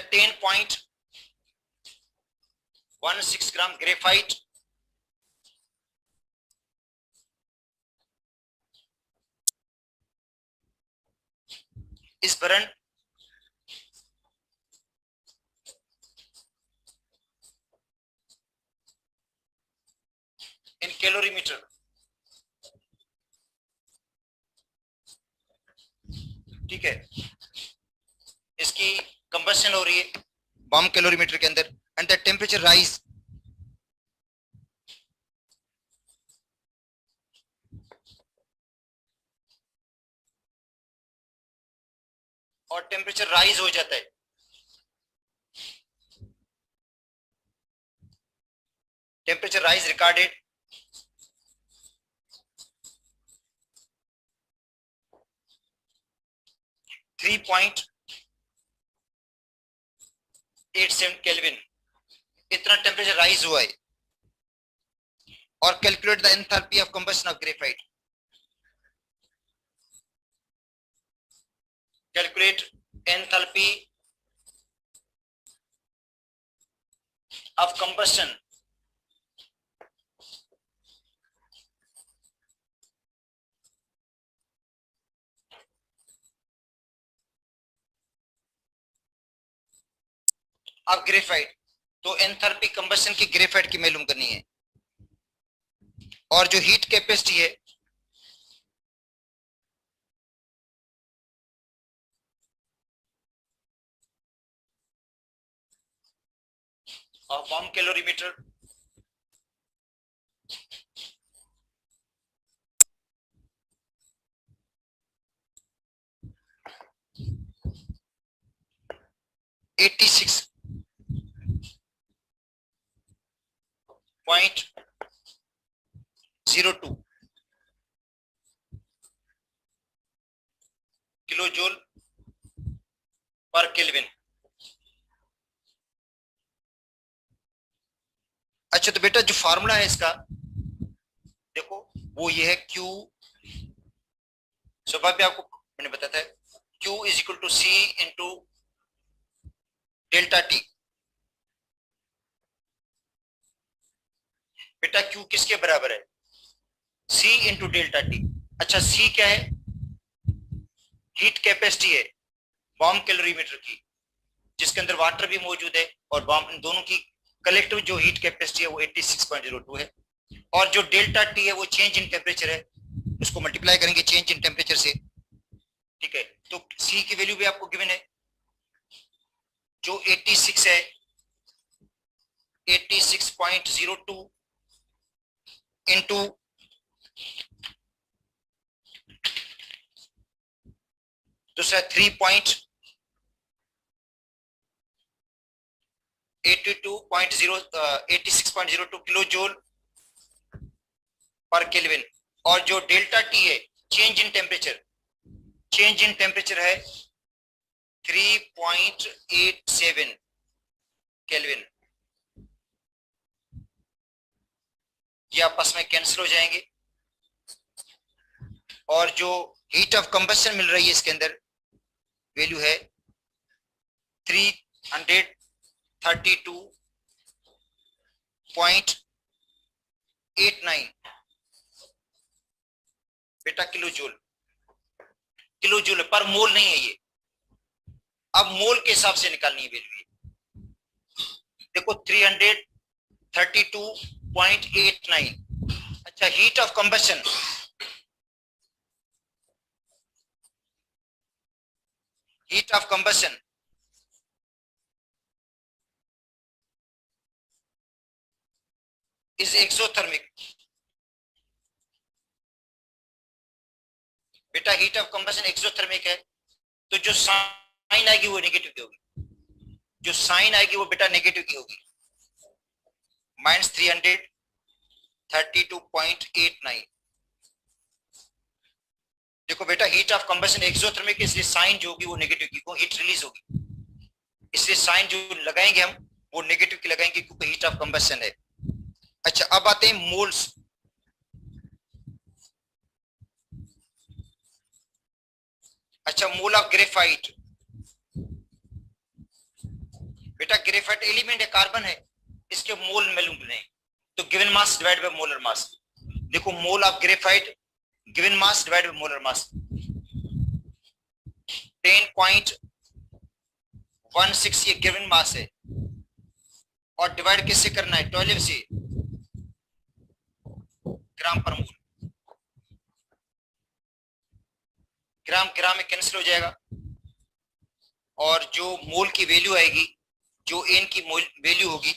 10.16 gram graphite is burned in calorimeter. ठीक है, इसकी कंबशन हो रही है बॉम्ब कैलोरीमीटर के अंदर, एंड द टेम्परेचर राइज और टेम्परेचर राइज हो जाता है। टेम्परेचर राइज रिकॉर्डेड 3.87 केल्विन, इतना टेम्परेचर राइज हुआ है। और calculate the enthalpy of combustion of graphite. Calculate enthalpy of combustion of graphite. तो एंथैल्पी कंबशन की ग्रेफाइट की मालूम करनी है, और जो हीट कैपेसिटी है of bomb calorimeter .02 kilo joule per kelvin. अच्छा, तो बेटा जो फार्मूला है इसका देखो, वो ये है Q, सुबह भी आपको मैंने बताया था, Q is equal to C into delta T. बेटा Q किसके बराबर है? C into delta T. अच्छा, C क्या है? हीट कैपेसिटी है बॉम्ब कैलोरीमीटर की, जिसके अंदर वाटर भी मौजूद है, और बॉम्ब, इन दोनों की कलेक्टिव जो हीट कैपेसिटी है वो 86.02 है। और जो डेल्टा टी है वो चेंज इन टेम्परेचर है, उसको मल्टीप्लाई करेंगे चेंज इन टेम्परेचर से। ठीक है, तो C की वैल्यू भी आपको गिवन है, जो 86 है, 86.02 इंटू दूसरा 86.02 किलो जूल पर केल्विन। और जो डेल्टा टी है change in temperature, change in temperature है 3.87 केल्विन। ये आपस में कैंसिल हो जाएंगे, और जो हीट ऑफ कंबशन मिल रही है इसके अंदर वैल्यू है 332.89 बेटा किलो जूल पर मोल नहीं है ये, अब मोल के हिसाब से निकालनी है वैल्यू। देखो 332.89। अच्छा, heat of combustion, heat of combustion is exothermic. बेटा हीट ऑफ कंबशन एक्सोथर्मिक है, तो जो साइन आएगी वो नेगेटिव की होगी, जो साइन आएगी वो बेटा नेगेटिव की होगी, -332.89। देखो बेटा, हीट ऑफ कंबशन एक्सोथर्मिक, इसलिए साइन जो होगी वो नेगेटिव की, वो हीट रिलीज होगी, इसलिए साइन जो लगाएंगे हम वो नेगेटिव की लगाएंगे, क्योंकि हीट ऑफ कंबशन है। अच्छा, अब आते हैं मोल्स। अच्छा, मोल ऑफ ग्रेफाइट। बेटा ग्रेफाइट एलिमेंट है, कार्बन है, इसके मोल मालूम नहीं, तो given mass divide by molar mass. देखो, mole of graphite given mass divide by molar mass, 10.16 ये गिवन मास है और डिवाइड किससे करना है 12 से, ग्राम पर मोल। ग्राम ग्राम में कैंसिल हो जाएगा और जो मोल की वैल्यू आएगी, जो एन की मोल वैल्यू होगी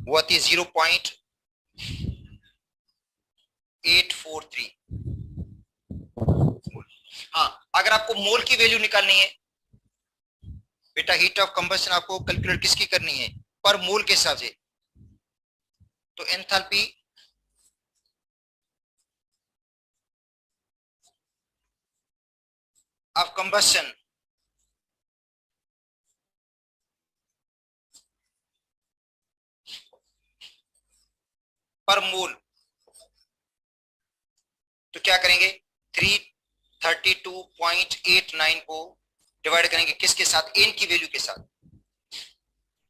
वो आती है 0.843। हाँ, अगर आपको मोल की वैल्यू निकालनी है बेटा, हीट ऑफ कंबशन आपको कैलकुलेट किसकी करनी है, पर मोल के हिसाब से। तो एंथैल्पी ऑफ कंबशन पर मोल, तो क्या करेंगे 332.89 को डिवाइड करेंगे किसके साथ, एन की वैल्यू के साथ।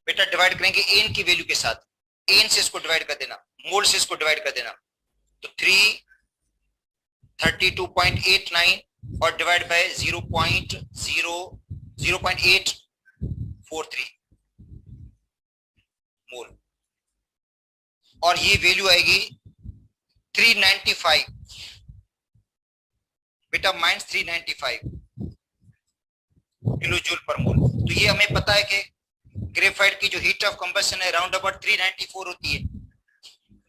बेटा डिवाइड करेंगे एन की वैल्यू के साथ, एन से इसको डिवाइड कर देना, मोल से इसको डिवाइड कर देना। तो 332.89 और डिवाइड बाय 0.843 मोल, और ये वैल्यू आएगी 395 बेटा, माइनस 395 किलो जूल पर मोल। तो ये हमें पता है कि ग्रेफाइट की जो हीट ऑफ कंबशन है राउंड अबाउट 394 होती है।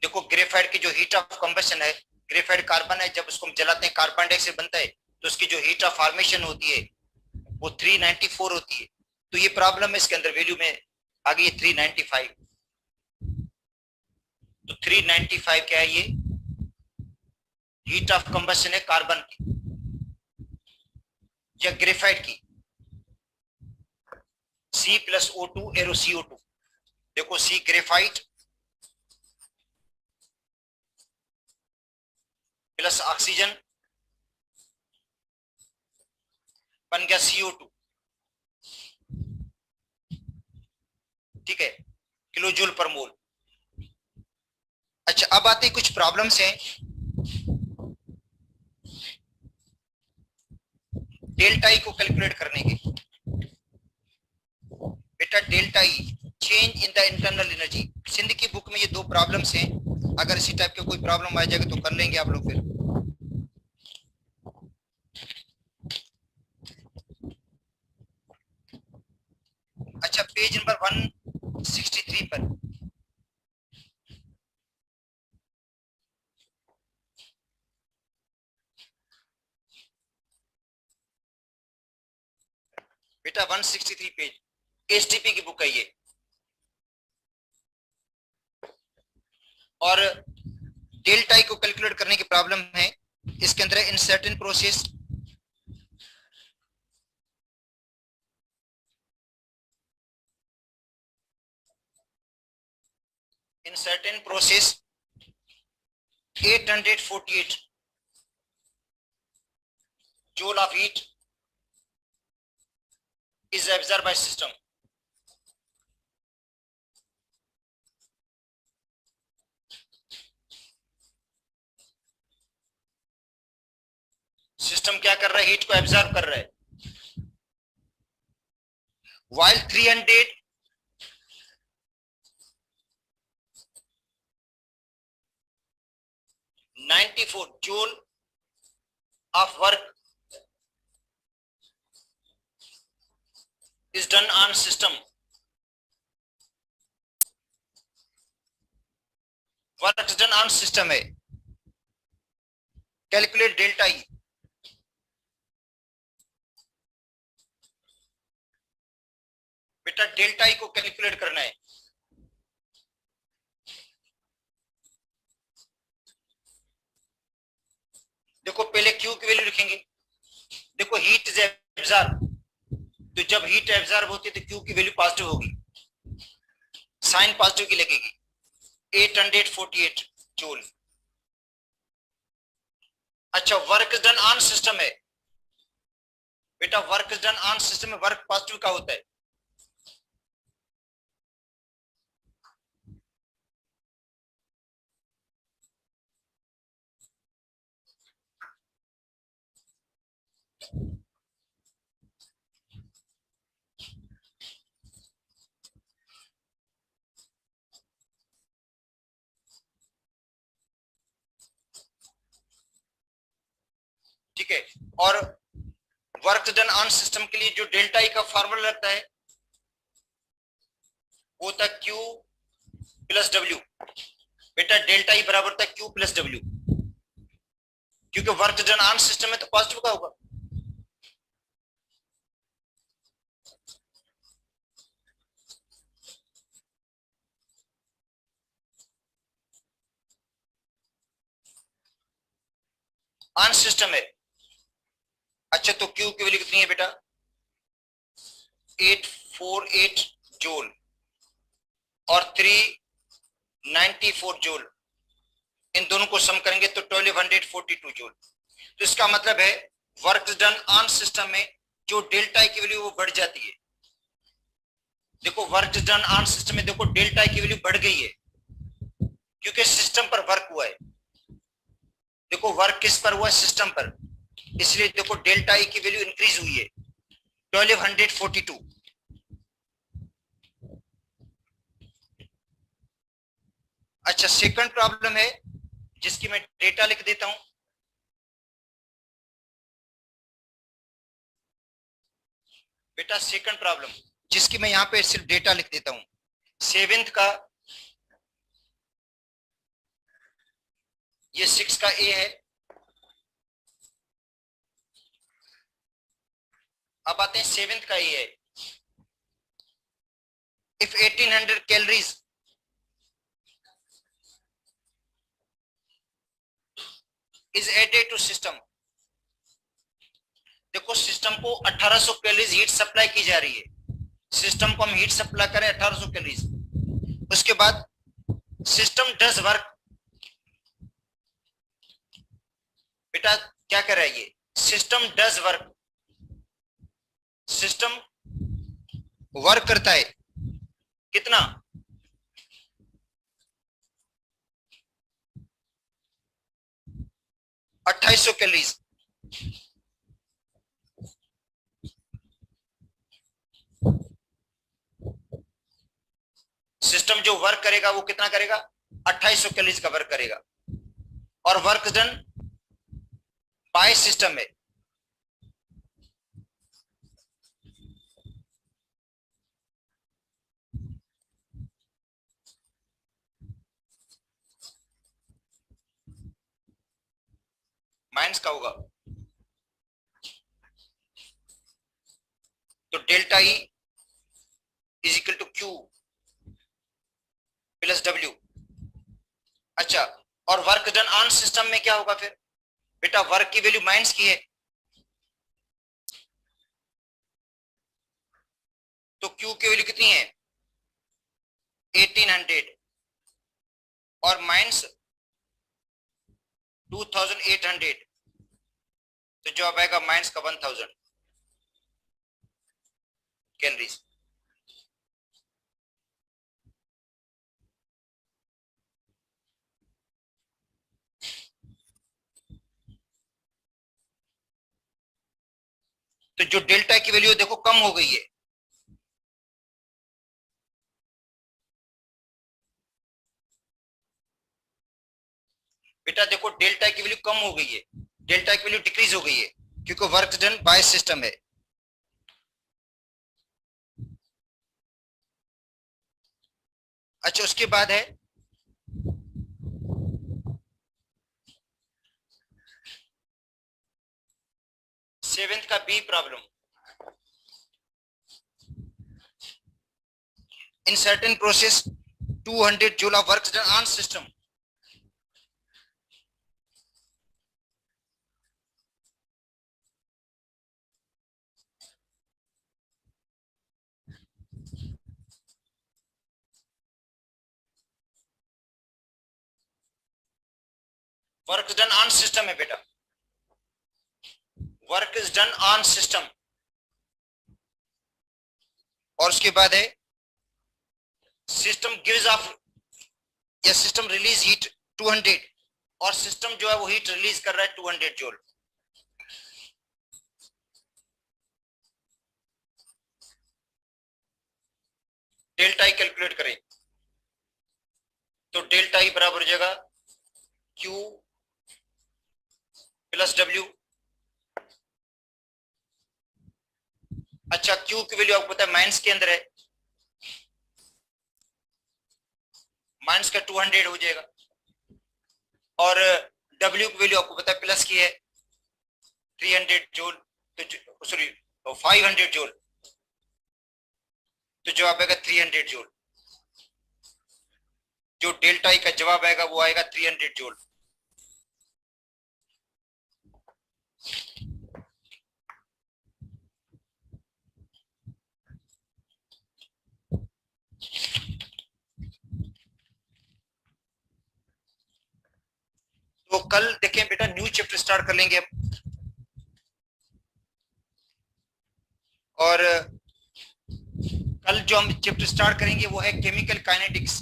देखो ग्रेफाइट की जो हीट ऑफ कंबशन है, ग्रेफाइट कार्बन है, जब उसको हम जलाते हैं कार्बन डाइऑक्साइड बनता है, तो उसकी जो हीट ऑफ फॉर्मेशन होती है वो 394 होती है। तो ये प्रॉब्लम है इसके अंदर वैल्यू में आ गई है 395। तो 395 क्या है, ये हीट ऑफ कंबशन है कार्बन की या ग्रेफाइट की, C plus O2 arrow CO2। देखो C ग्रेफाइट प्लस ऑक्सीजन बन गया CO2, ठीक है, किलो जूल पर मोल। अच्छा, अब आते कुछ प्रॉब्लम्स हैं। डेल्टा ई को कैलकुलेट करने के। बेटा delta E change in the internal energy, Sindh की बुक में ये दो प्रॉब्लम्स हैं। अगर इसी टाइप का कोई प्रॉब्लम आ जाएगा तो कर लेंगे आप लोग फिर। अच्छा, पेज नंबर 163 पर बेटा 163 पेज एसटीपी की बुक है ये। और डेल्टा ई को कैलकुलेट करने की प्रॉब्लम है। इसके अंदर इन certain process in certain process 848 joule of heat is absorbed by system। System क्या कर रहा है, हीट को एब्जॉर्ब कर रहा है। while 394 joule of work is done on system, work is done on system है। Calculate delta E. बेटा डेल्टा ई को कैलकुलेट करना है। देखो पहले क्यू की वैल्यू लिखेंगे। देखो हीट इज एब्जॉर्ब, तो जब हीट एब्जॉर्ब होती है तो क्यू की वैल्यू पॉजिटिव होगी, साइन पॉजिटिव की लगेगी, 848 जूल। अच्छा, वर्क डन ऑन सिस्टम है। बेटा वर्क डन ऑन सिस्टम में वर्क पॉजिटिव का होता है। ठीक है। और वर्क डन ऑन सिस्टम के लिए जो डेल्टा ई का फॉर्मूला लगता है वो था Q प्लस W। बेटा डेल्टा ई बराबर होता है Q प्लस W, क्योंकि वर्क डन ऑन सिस्टम में तो पॉजिटिव का होगा। ऑन सिस्टम है। अच्छा तो Q की वैल्यू कितनी है बेटा? 848 जूल और 394 जूल, इन दोनों को सम करेंगे तो 1242 जूल। तो इसका मतलब है वर्क डन ऑन सिस्टम में जो डेल्टा की वैल्यू वो बढ़ जाती है। देखो वर्क डन ऑन सिस्टम में देखो डेल्टा की वैल्यू बढ़ गई है क्योंकि सिस्टम पर वर्क हुआ है। देखो वर्क किस पर हुआ है? सिस्टम पर, इसलिए देखो डेल्टा ई की वैल्यू इंक्रीज हुई है 1242। अच्छा सेकंड प्रॉब्लम है जिसकी मैं डेटा लिख देता हूं। बेटा सेकंड प्रॉब्लम जिसकी मैं यहां पे सिर्फ डेटा लिख देता हूं, सेवेंथ का, ये 6 का ए है। अब आते हैं सेवेंथ का ए है। If 1800 calories is added to system. देखो सिस्टम को 1800 कैलोरीज हीट सप्लाई की जा रही है। सिस्टम को हम हीट सप्लाई करें 1800 कैलोरीज, उसके बाद सिस्टम डज वर्क। बेटा क्या कर रहा है ये? System does work, system work करता है कितना? 2800 कैलोरीज। सिस्टम जो वर्क करेगा वो कितना करेगा? 2800 कैलोरीज का वर्क करेगा। और वर्क डन बाय सिस्टम है माइनस का होगा। तो delta E is equal to Q plus W। अच्छा और वर्क डन ऑन सिस्टम में क्या होगा फिर? बेटा वर्क की वैल्यू माइनस की है तो Q की वैल्यू कितनी है? 1800 और माइनस 2800, तो जवाब आएगा माइनस का 1000 कैलोरीज। तो जो डेल्टा की वैल्यू देखो कम हो गई है। बेटा देखो डेल्टा की वैल्यू कम हो गई है, डेल्टा की वैल्यू डिक्रीज हो गई है क्योंकि वर्क डन बाय सिस्टम है। अच्छा उसके बाद है सेवेंथ का B problem. In certain process 200 joule of work done on system. Work done on system है बेटा, work is done on system. और उसके बाद है सिस्टम गिव्स ऑफ या सिस्टम रिलीज हीट 200 और सिस्टम जो है वो हीट रिलीज कर रहा है 200 जूल। डेल्टा ई कैलकुलेट करें तो डेल्टा ई बराबर हो जाएगा Q प्लस W अच्छा, क्यू की वैल्यू आपको पता है माइनस के अंदर है, माइनस का 200 हो जाएगा। और डब्ल्यू की वैल्यू आपको पता है प्लस की है 300 जूल, तो सॉरी 500 जूल, तो जवाब आएगा 300 जूल। जो डेल्टा ई का जवाब आएगा वो आएगा 300 जूल। तो कल देखें बेटा न्यू चैप्टर स्टार्ट कर लेंगे हम। और कल जो हम चैप्टर स्टार्ट करेंगे वो है केमिकल काइनेटिक्स।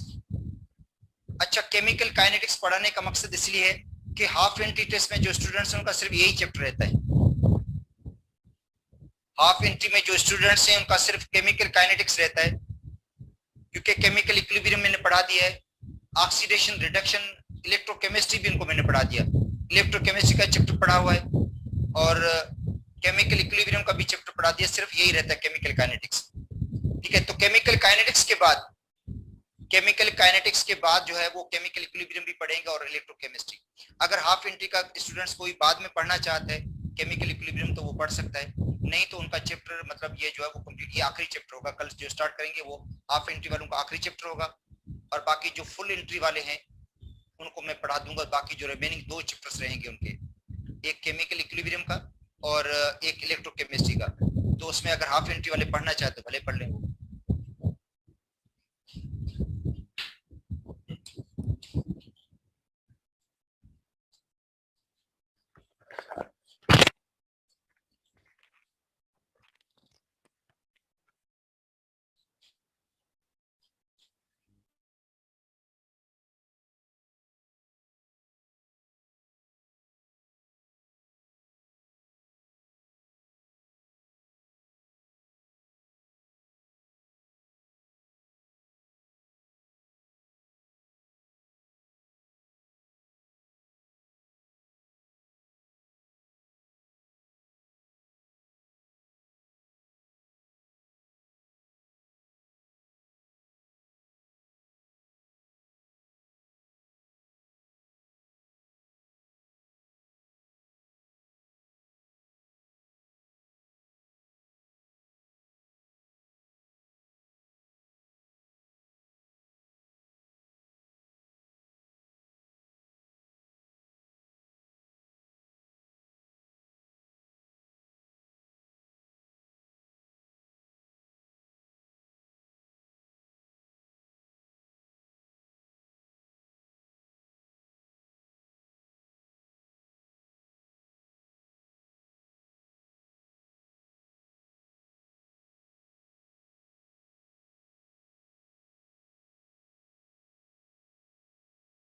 अच्छा, केमिकल काइनेटिक्स पढ़ाने का मकसद इसलिए है कि हाफ एंट्री टेस्ट में जो स्टूडेंट्स हैं उनका सिर्फ यही चैप्टर रहता है। हाफ एंट्री में जो स्टूडेंट्स हैं उनका सिर्फ केमिकल काइनेटिक्स रहता है, क्योंकि केमिकल इक्विलिब्रियम मैंने पढ़ा दिया है, ऑक्सीडेशन रिडक्शन, इलेक्ट्रोकेमिस्ट्री भी उनको मैंने पढ़ा दिया, इलेक्ट्रोकेमिस्ट्री का चैप्टर पढ़ा हुआ है, और केमिकल इक्विलिब्रियम का भी चैप्टर पढ़ा दिया। सिर्फ यही रहता है केमिकल काइनेटिक्स। ठीक है, तो केमिकल काइनेटिक्स के बाद जो है वो केमिकल इक्विलिब्रियम भी पढ़ेंगे और इलेक्ट्रोकेमिस्ट्री। अगर हाफ एंट्री का स्टूडेंट्स कोई बाद में पढ़ना चाहता है केमिकल इक्विलिब्रियम तो वो पढ़ सकता है, नहीं तो उनका चैप्टर मतलब ये जो है वो कंप्लीट, ये आखिरी चैप्टर होगा। कल जो स्टार्ट करेंगे वो हाफ एंट्री वालों का आखिरी चैप्टर होगा, और बाकी जो फुल एंट्री वाले हैं उनको मैं पढ़ा दूंगा। बाकी जो रिमेनिंग 2 चैप्टर्स रहेंगे उनके, एक केमिकल इक्विलिब्रियम का और एक इलेक्ट्रोकेमिस्ट्री का। तो उसमें अगर हाफ एंट्री वाले पढ़ना चाहते तो भले पढ़ लें।